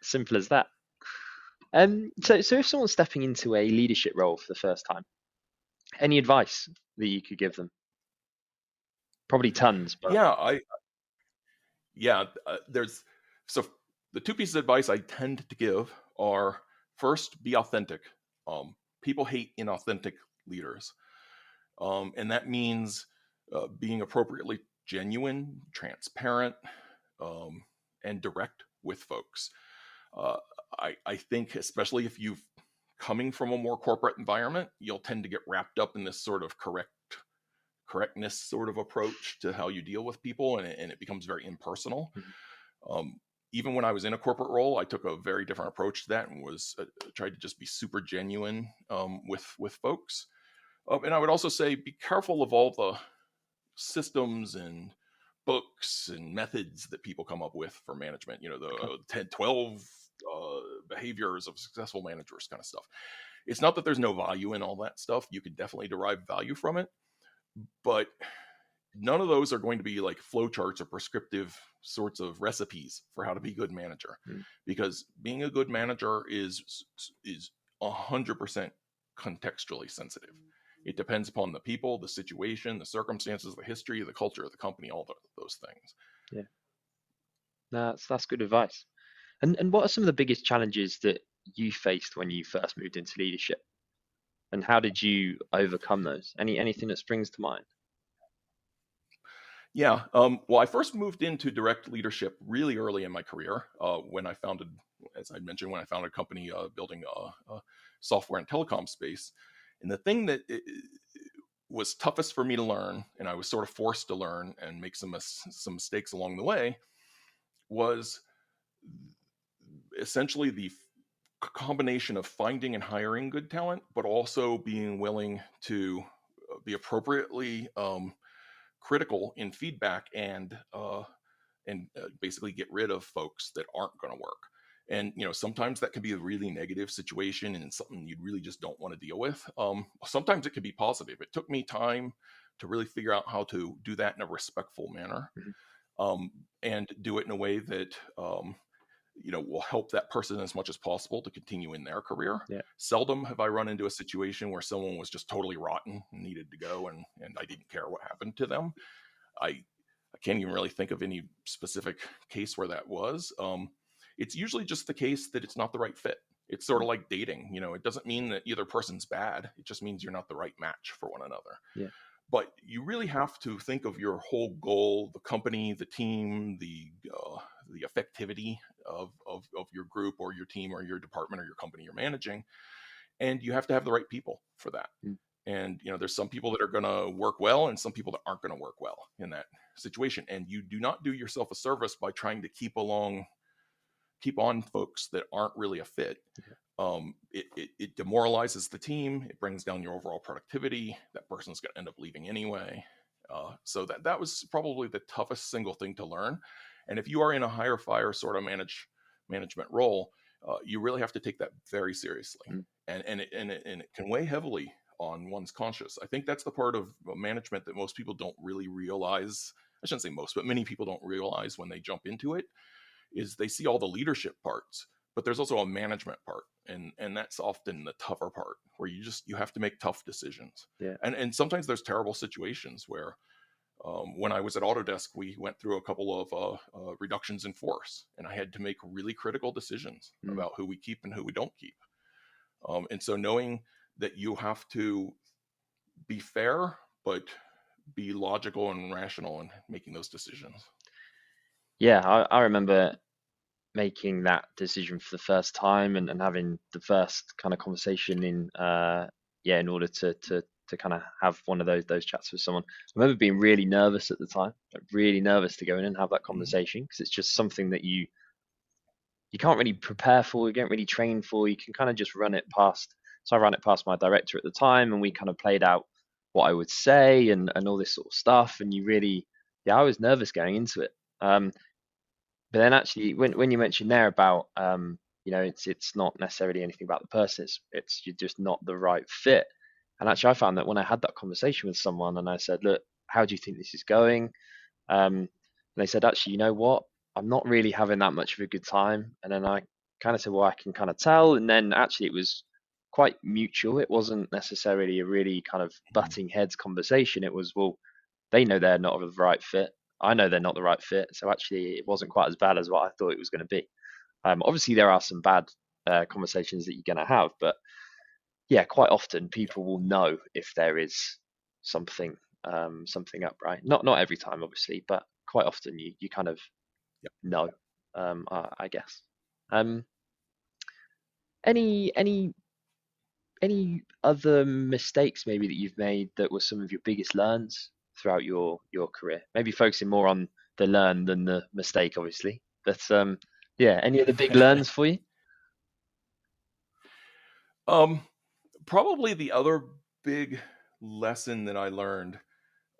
Simple as that. So if someone's stepping into a leadership role for the first time, any advice that you could give them? Probably tons, but Yeah, there's so the two pieces of advice I tend to give are, first, be authentic. People hate inauthentic leaders, and that means being appropriately genuine, transparent, and direct with folks. Uh, I think, especially if you've coming from a more corporate environment, you'll tend to get wrapped up in this sort of correctness sort of approach to how you deal with people, and it becomes very impersonal. Um, Even when I was in a corporate role, I took a very different approach to that and was tried to just be super genuine with folks. And I would also say, be careful of all the systems and books and methods that people come up with for management. The 10, 12 behaviors of successful managers kind of stuff. It's not that there's no value in all that stuff. You could definitely derive value from it, but none of those are going to be like flowcharts or prescriptive sorts of recipes for how to be a good manager, because being a good manager is 100% contextually sensitive. It depends upon the people, the situation, the circumstances, the history, the culture of the company, all those things. Yeah, that's good advice. And what are some of the biggest challenges that you faced when you first moved into leadership, and how did you overcome those? Anything that springs to mind? Yeah. Well, I first moved into direct leadership really early in my career when I founded, as I mentioned, when I founded a company building a software and telecom space. And the thing that was toughest for me to learn, and I was sort of forced to learn and make some mistakes along the way, was essentially the combination of finding and hiring good talent, but also being willing to be appropriately critical in feedback and basically get rid of folks that aren't going to work. And sometimes that can be a really negative situation and something you really just don't want to deal with. Sometimes it can be positive. It took me time to really figure out how to do that in a respectful manner, and do it in a way that will help that person as much as possible to continue in their career. Yeah. Seldom have I run into a situation where someone was just totally rotten and needed to go, and I didn't care what happened to them. I can't even really think of any specific case where that was. It's usually just the case that it's not the right fit. It's sort of like dating. It doesn't mean that either person's bad. It just means you're not the right match for one another. Yeah. But you really have to think of your whole goal, the company, the team, the effectivity of your group or your team or your department or your company you're managing. And you have to have the right people for that. And there's some people that are going to work well and some people that aren't going to work well in that situation. And you do not do yourself a service by trying to keep on folks that aren't really a fit. It demoralizes the team. It brings down your overall productivity. That person's going to end up leaving anyway. So that was probably the toughest single thing to learn. And if you are in a hire fire sort of management role, you really have to take that very seriously. And it can weigh heavily on one's conscience. I think that's the part of management that most people don't really realize. I shouldn't say most, but many people don't realize when they jump into it, is they see all the leadership parts, but there's also a management part. And that's often the tougher part, where you have to make tough decisions. Yeah. And sometimes there's terrible situations where, when I was at Autodesk, we went through a couple of reductions in force, and I had to make really critical decisions about who we keep and who we don't keep. And so knowing that you have to be fair, but be logical and rational in making those decisions. Yeah, I remember making that decision for the first time, and having the first kind of conversation in order to kind of have one of those chats with someone. I remember being really nervous at the time, like really nervous to go in and have that conversation, because it's just something that you can't really prepare for, you don't really train for. You can kind of just run it past. So I ran it past my director at the time, and we kind of played out what I would say and all this sort of stuff. And you really, yeah, I was nervous going into it. But then actually, when you mentioned there about it's not necessarily anything about the person. It's you're just not the right fit. And actually, I found that when I had that conversation with someone and I said, look, how do you think this is going? And they said, actually, you know what? I'm not really having that much of a good time. And then I kind of said, well, I can kind of tell. And then actually, it was quite mutual. It wasn't necessarily a really kind of Mhm. butting heads conversation. It was, well, they know they're not the right fit. I know they're not the right fit. So actually, it wasn't quite as bad as what I thought it was going to be. Obviously, there are some bad conversations that you're going to have, but yeah, quite often Yeah. people will know if there is something something up, right? Not every time, obviously, but quite often you kind of Yeah. know, I guess. Um, any any other mistakes maybe that you've made that were some of your biggest learns throughout your career? Maybe focusing more on the learn than the mistake, obviously. But yeah, any other big learns for you? um, Probably the other big lesson that I learned,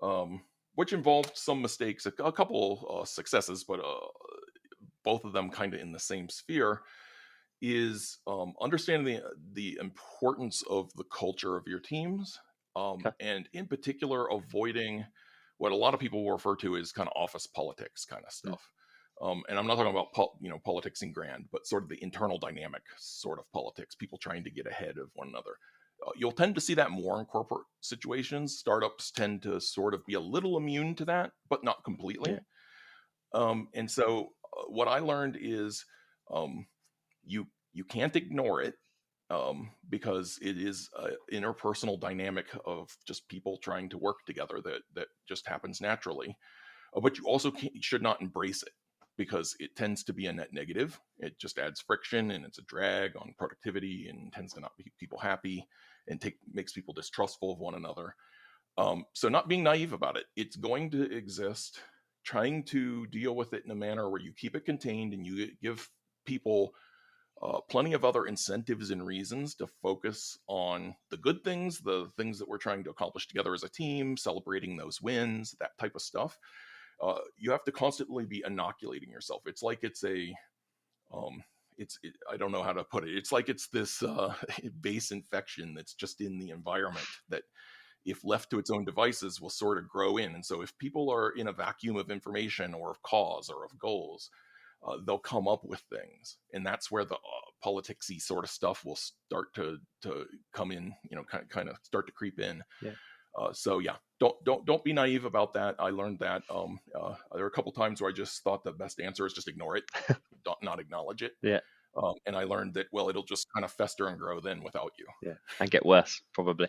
um, which involved some mistakes, a couple successes, but both of them kind of in the same sphere, is understanding the importance of the culture of your teams, Okay. and in particular avoiding what a lot of people will refer to as kind of office politics kind of Mm, stuff. And I'm not talking about politics in grand, but sort of the internal dynamic sort of politics, people trying to get ahead of one another. You'll tend to see that more in corporate situations. Startups tend to sort of be a little immune to that, but not yeah. completely. And so what I learned is, um, you can't ignore it, because it is an interpersonal dynamic of just people trying to work together that just happens naturally. But you also should not embrace it, because it tends to be a net negative. It just adds friction and it's a drag on productivity and tends to not make people happy and makes people distrustful of one another. So not being naive about it, it's going to exist. Trying to deal with it in a manner where you keep it contained and you give people plenty of other incentives and reasons to focus on the good things, the things that we're trying to accomplish together as a team, celebrating those wins, that type of stuff. You have to constantly be inoculating yourself. It's like it's a, I don't know how to put it. It's like it's this base infection that's just in the environment that, if left to its own devices, will sort of grow in. And so, if people are in a vacuum of information or of cause or of goals, they'll come up with things, and that's where the politicsy sort of stuff will start to come in. Kind of start to creep in. Yeah. So yeah, don't be naive about that. I learned that. There were a couple times where I just thought the best answer is just ignore it, not acknowledge it. Yeah. And I learned that, well, it'll just kind of fester and grow then without you. Yeah. And get worse, probably.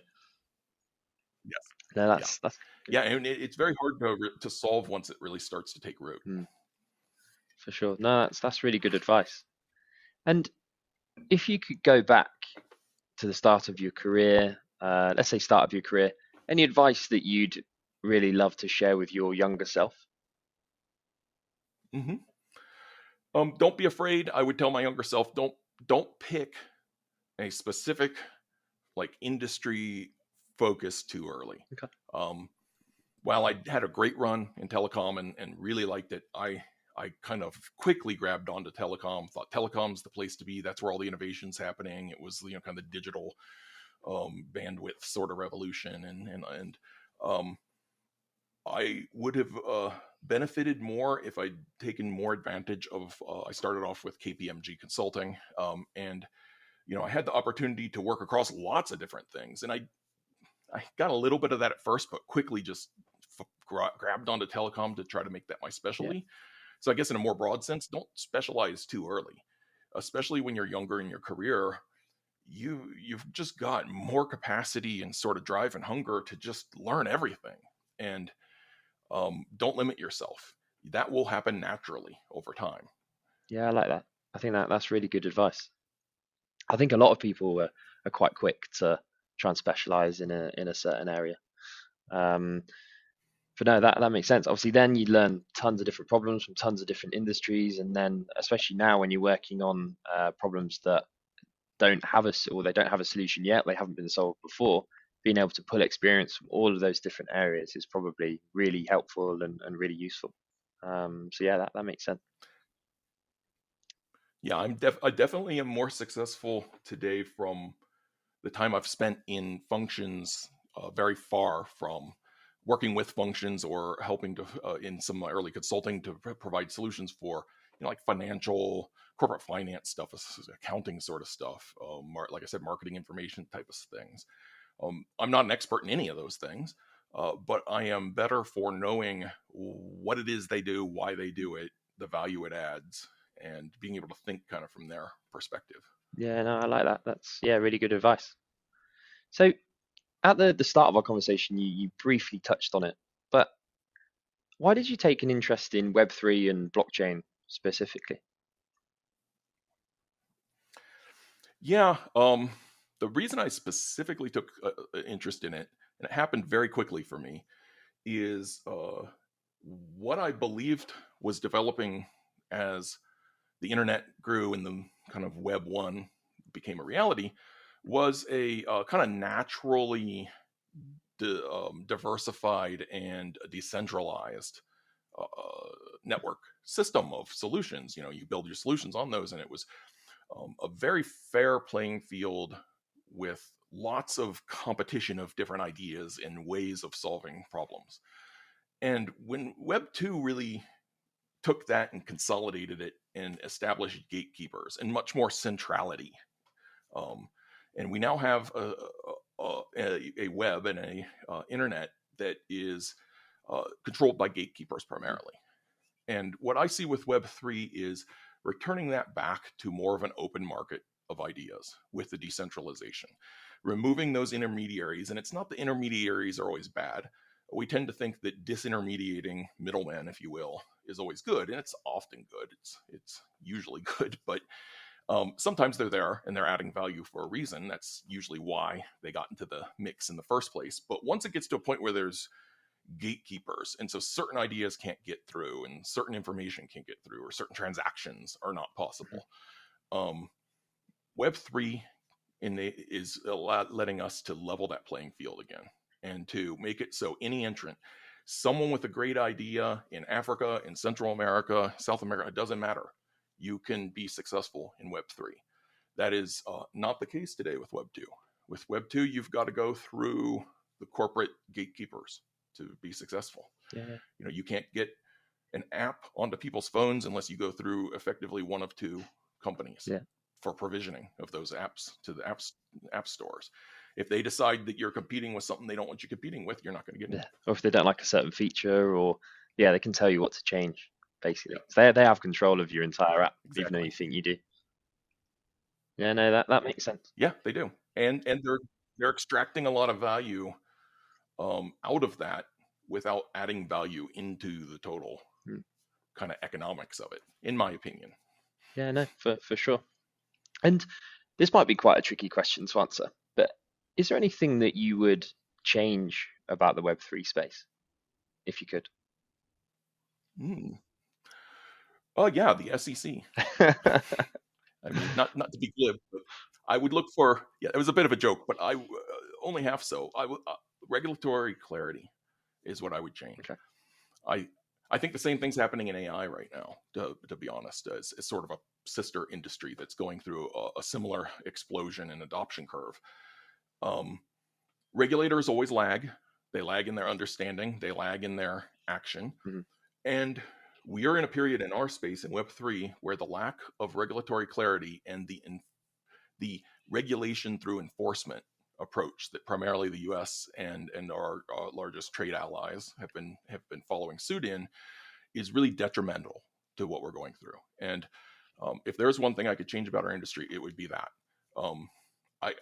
Yes. No, Yeah. that's good. Yeah, and it's very hard to solve once it really starts to take root. Mm, for sure. No, that's really good advice. And if you could go back to the start of your career, let's say start of your career, any advice that you'd really love to share with your younger self? Hmm. Don't be afraid. I would tell my younger self, don't pick a specific like industry focus too early. Okay. Um, while I had a great run in telecom and really liked it, I kind of quickly grabbed onto telecom. Thought telecom's the place to be. That's where all the innovations happening. It was kind of the digital bandwidth sort of revolution, and um, I would have benefited more if I'd taken more advantage of. I started off with KPMG Consulting, and I had the opportunity to work across lots of different things, and I got a little bit of that at first, but quickly just grabbed onto telecom to try to make that my Yeah. specialty. So I guess in a more broad sense, don't specialize too early, especially when you're younger in your career. You've just got more capacity and sort of drive and hunger to just learn everything, and don't limit yourself. That will happen naturally over time. Yeah, I like that. I think that's really good advice. I think a lot of people are quite quick to try and specialize in a certain area. Um, But no, that makes sense. Obviously, then you learn tons of different problems from tons of different industries, and then especially now when you're working on problems that they don't have a solution yet, they haven't been solved before. Being able to pull experience from all of those different areas is probably really helpful and really useful. So yeah, that makes sense. Yeah, I definitely am more successful today from the time I've spent in functions, very far from working with functions or helping to in some early consulting to provide solutions for like financial corporate finance stuff, accounting sort of stuff, like I said, marketing information type of things. I'm not an expert in any of those things, but I am better for knowing what it is they do, why they do it, the value it adds, and being able to think kind of from their perspective. Yeah, no, I like that. That's yeah, really good advice. So at the start of our conversation, you briefly touched on it, but why did you take an interest in Web3 and blockchain specifically? Yeah, the reason I specifically took interest in it, and it happened very quickly for me, is what I believed was developing as the internet grew and the kind of Web 1 became a reality was a kind of naturally diversified and decentralized network system of solutions. You build your solutions on those, and it was a very fair playing field with lots of competition of different ideas and ways of solving problems. And when Web 2 really took that and consolidated it and established gatekeepers and much more centrality, um, and we now have a web and a internet that is controlled by gatekeepers primarily. And what I see with Web3 is returning that back to more of an open market of ideas with the decentralization, removing those intermediaries. And it's not the intermediaries are always bad. We tend to think that disintermediating middlemen, if you will, is always good, and it's often good. It's usually good, but sometimes they're there and they're adding value for a reason. That's usually why they got into the mix in the first place. But once it gets to a point where there's gatekeepers, and so certain ideas can't get through and certain information can't get through or certain transactions are not possible, um, Web3 is letting us to level that playing field again and to make it so any entrant, someone with a great idea in Africa, in Central America, South America, it doesn't matter, you can be successful in Web3. That is not the case today with Web 2. With Web 2, you've got to go through the corporate gatekeepers to be successful. Yeah, You can't get an app onto people's phones unless you go through effectively one of two companies yeah, for provisioning of those apps to the app stores. If they decide that you're competing with something they don't want you competing with, you're not going to get in. yeah. Or if they don't like a certain feature, or yeah, they can tell you what to change Yeah, basically. So they have control of your entire app, even though exactly. you think you do. Yeah, no, that makes sense. Yeah, they do, and they're extracting a lot of value out of that without adding value into the total Mm. kind of economics of it, in my opinion. Yeah, no, for sure. And this might be quite a tricky question to answer, but is there anything that you would change about the Web3 space if you could? Mm. Oh yeah, the SEC. I mean, not to be glib, but I would look for. Yeah, it was a bit of a joke, but I only half so. Regulatory clarity is what I would change. Okay. I I think the same thing's happening in AI right now. To be honest, it's sort of a sister industry that's going through a similar explosion and adoption curve. Um, Regulators always lag. They lag in their understanding. They lag in their action. Mhm. And we are in a period in our space in Web3 where the lack of regulatory clarity and the regulation through enforcement approach that primarily the U.S. and our largest trade allies have been following suit in is really detrimental to what we're going through. And if there's one thing I could change about our industry, it would be that. Um,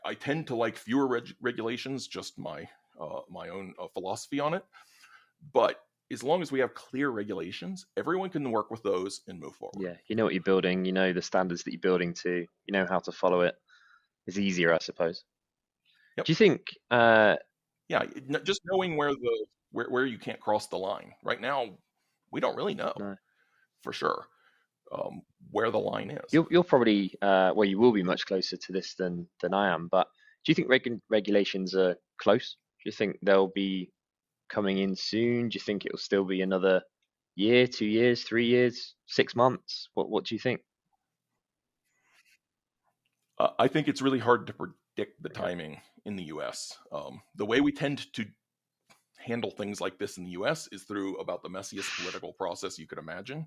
I tend to like fewer regulations, just my own philosophy on it. But as long as we have clear regulations, everyone can work with those and move forward. Yeah, you know what you're building, you know the standards that you're building to, you know how to follow it. It's easier, I suppose. Yep. Do you think Yeah. Just knowing where the where you can't cross the line. Right now, we don't really know No. for sure where the line is. You're probably well, you will be much closer to this than I am. But do you think regulations are close? Do you think they'll be coming in soon? Do you think it'll still be another year, 2 years, 3 years, 6 months? What do you think? I think it's really hard to predict the Okay. timing in the U.S. The way we tend to handle things like this in the US is through about the messiest political process you could imagine.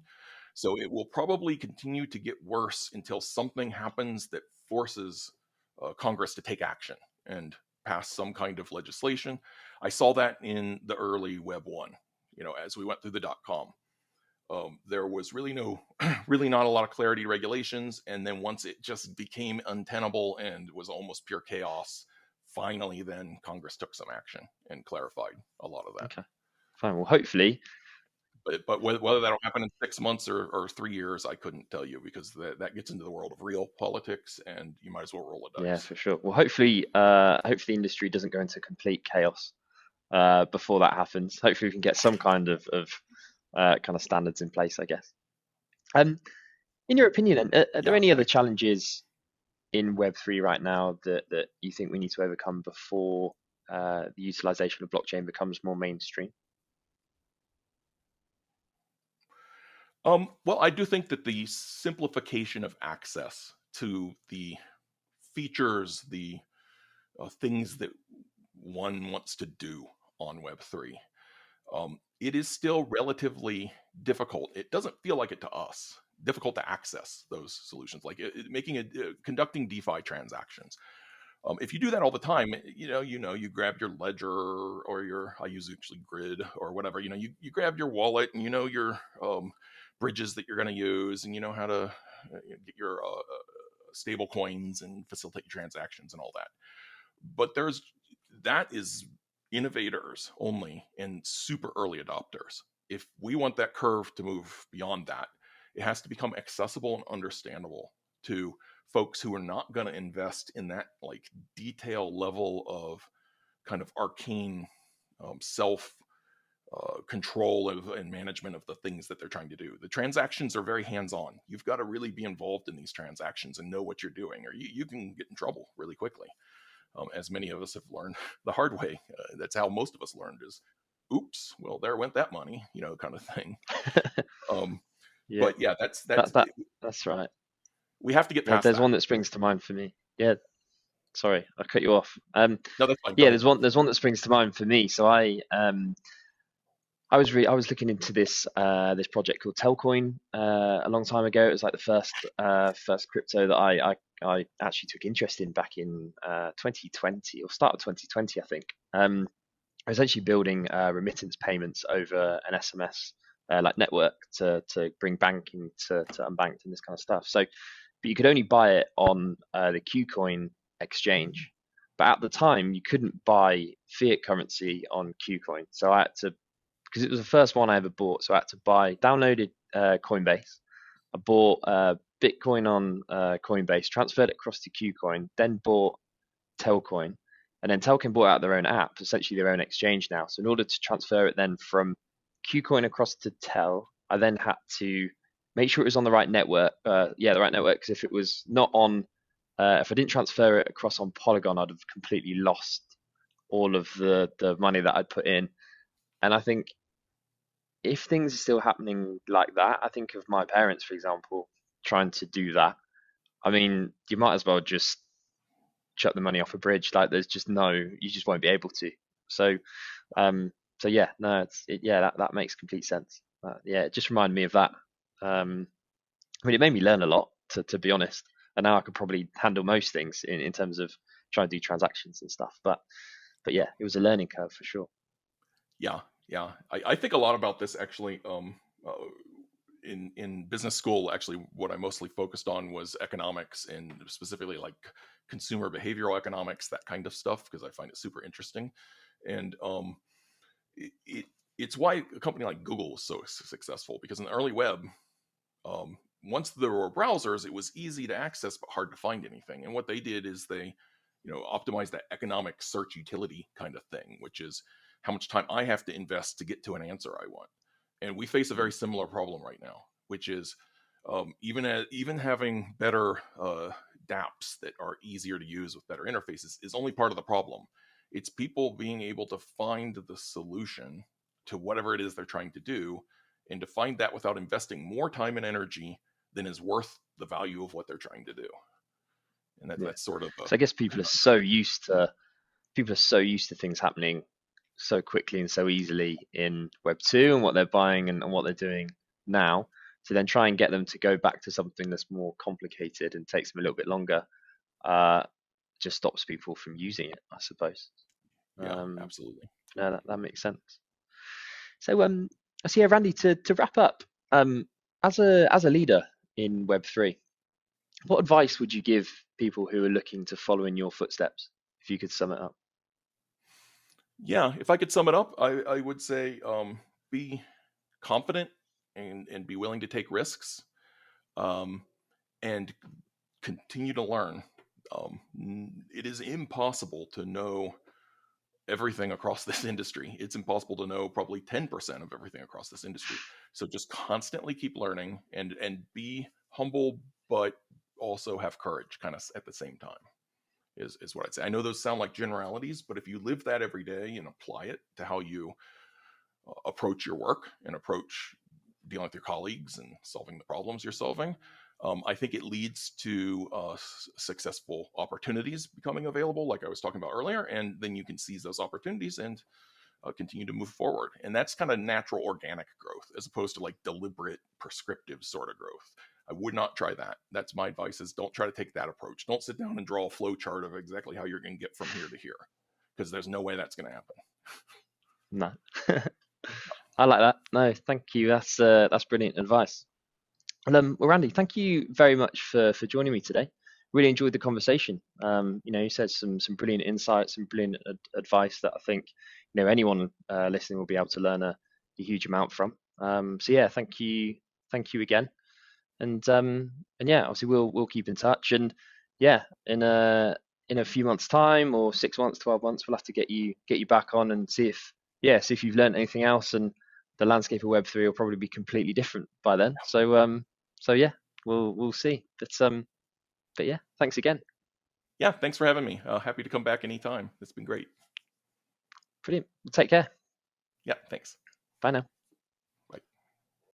So it will probably continue to get worse until something happens that forces Congress to take action and pass some kind of legislation. I saw that in the early Web 1, as we went through the dotcom. There was really really not a lot of clarity regulations. And then once it just became untenable and was almost pure chaos, finally, then Congress took some action and clarified a lot of that. Okay. Fine. Well, hopefully, But whether that'll happen in 6 months or 3 years, I couldn't tell you, because that gets into the world of real politics, and you might as well roll a yeah, dice. for sure. Well, hopefully the industry doesn't go into complete chaos before that happens. Hopefully we can get some kind of kind of standards in place, I guess. Um, in your opinion, then, are there Yeah, any other I, challenges in Web3 right now that you think we need to overcome before the utilization of blockchain becomes more mainstream? well, I do think that the simplification of access to the features, the things that one wants to do on Web3, it is still relatively difficult. It doesn't feel like it to us. Difficult to access those solutions, like conducting DeFi transactions. If you do that all the time, you grab your ledger, or I use actually Grid or whatever. You grab your wallet, and your bridges that you're going to use, and you know how to get your stable coins and facilitate transactions and all that. But that is innovators only and super early adopters. If we want that curve to move beyond that, it has to become accessible and understandable to folks who are not going to invest in that like detail level of kind of arcane self control and management of the things that they're trying to do. The transactions are very hands-on. You've got to really be involved in these transactions and know what you're doing, or you can get in trouble really quickly. As many of us have learned the hard way. That's how most of us learned, is, oops, well, there went that money, kind of thing. Um, Yeah, but yeah, that's that that that's right. we have to get Yeah, past there's that. one that springs to mind for me. Yeah, sorry, I cut you off. No, that's fine. Go Yeah, ahead. there's one that springs to mind for me. So I was looking into this project called Telcoin a long time ago. It was like the first crypto that I actually took interest in back in 2020, or start of 2020, I think. I was actually building remittance payments over an SMS like network to bring banking to unbanked and this kind of stuff. So, but you could only buy it on the KuCoin exchange. But at the time, you couldn't buy fiat currency on KuCoin. So I had to, because it was the first one I ever bought. So I had to downloaded Coinbase. I bought Bitcoin on Coinbase, transferred it across to KuCoin, then bought Telcoin, and then Telcoin bought out their own app, essentially their own exchange now. So in order to transfer it then from KuCoin across to Tel, I then had to make sure it was on the right network. Yeah, the right network. Because if it was not on, if I didn't transfer it across on Polygon, I'd have completely lost all of the money that I'd put in. And I think if things are still happening like that, I think of my parents, for example, trying to do that. I mean, you might as well just chuck the money off a bridge. Like there's just no, you just won't be able to. So, um, so yeah, no, yeah, that makes complete sense. Yeah, it just reminded me of that. I mean, it made me learn a lot, to be honest. And now I could probably handle most things in terms of trying to do transactions and stuff. But Yeah, yeah, it was a learning curve for sure. yeah, yeah. I think a lot about this actually. Uh, in business school, actually, what I mostly focused on was economics, and specifically like consumer behavioral economics, that kind of stuff, because I find it super interesting. And it, it it's why a company like Google was so successful, because in the early web, once there were browsers, it was easy to access but hard to find anything. And what they did is they, optimized that economic search utility kind of thing, which is how much time I have to invest to get to an answer I want. And we face a very similar problem right now, which is even having better dApps that are easier to use with better interfaces is only part of the problem. It's people being able to find the solution to whatever it is they're trying to do, and to find that without investing more time and energy than is worth the value of what they're trying to do. And that's sort of So I guess people are so used to things happening so quickly and so easily in Web 2 and what they're buying and what they're doing now. To then try and get them to go back to something that's more complicated and takes them a little bit longer, just stops people from using it, I suppose. yeah, absolutely. No, that makes sense. So so yeah, Randy, to wrap up, as a leader in Web3, what advice would you give people who are looking to follow in your footsteps, if you could sum it up? Yeah, if I could sum it up, I would say be confident and be willing to take risks, and continue to learn. It is impossible to know everything across this industry. It's impossible to know probably 10% of everything across this industry. So just constantly keep learning and be humble, but also have courage kind of at the same time is what I'd say. I know those sound like generalities, but if you live that every day and apply it to how you approach your work and approach dealing with your colleagues and solving the problems you're solving, I think it leads to successful opportunities becoming available, like I was talking about earlier, and then you can seize those opportunities and continue to move forward. And that's kind of natural, organic growth, as opposed to like deliberate, prescriptive sort of growth. I would not try that. That's my advice: is don't try to take that approach. Don't sit down and draw a flow chart of exactly how you're going to get from here to here, because there's no way that's going to happen. No, I like that. No, thank you. That's brilliant advice. Well, Randy, thank you very much for joining me today. Really enjoyed the conversation. You said some brilliant insights, some brilliant advice that I think anyone listening will be able to learn a huge amount from. So yeah, thank you again, and yeah, obviously we'll keep in touch, and yeah, in a few months' time, or 6 months, 12 months, we'll have to get you back on and see if you've learned anything else, and the landscape of Web3 will probably be completely different by then. So yeah, we'll see. But yeah, thanks again. Yeah, thanks for having me. Happy to come back anytime. It's been great. Brilliant. Take care. Yeah, thanks. Bye now.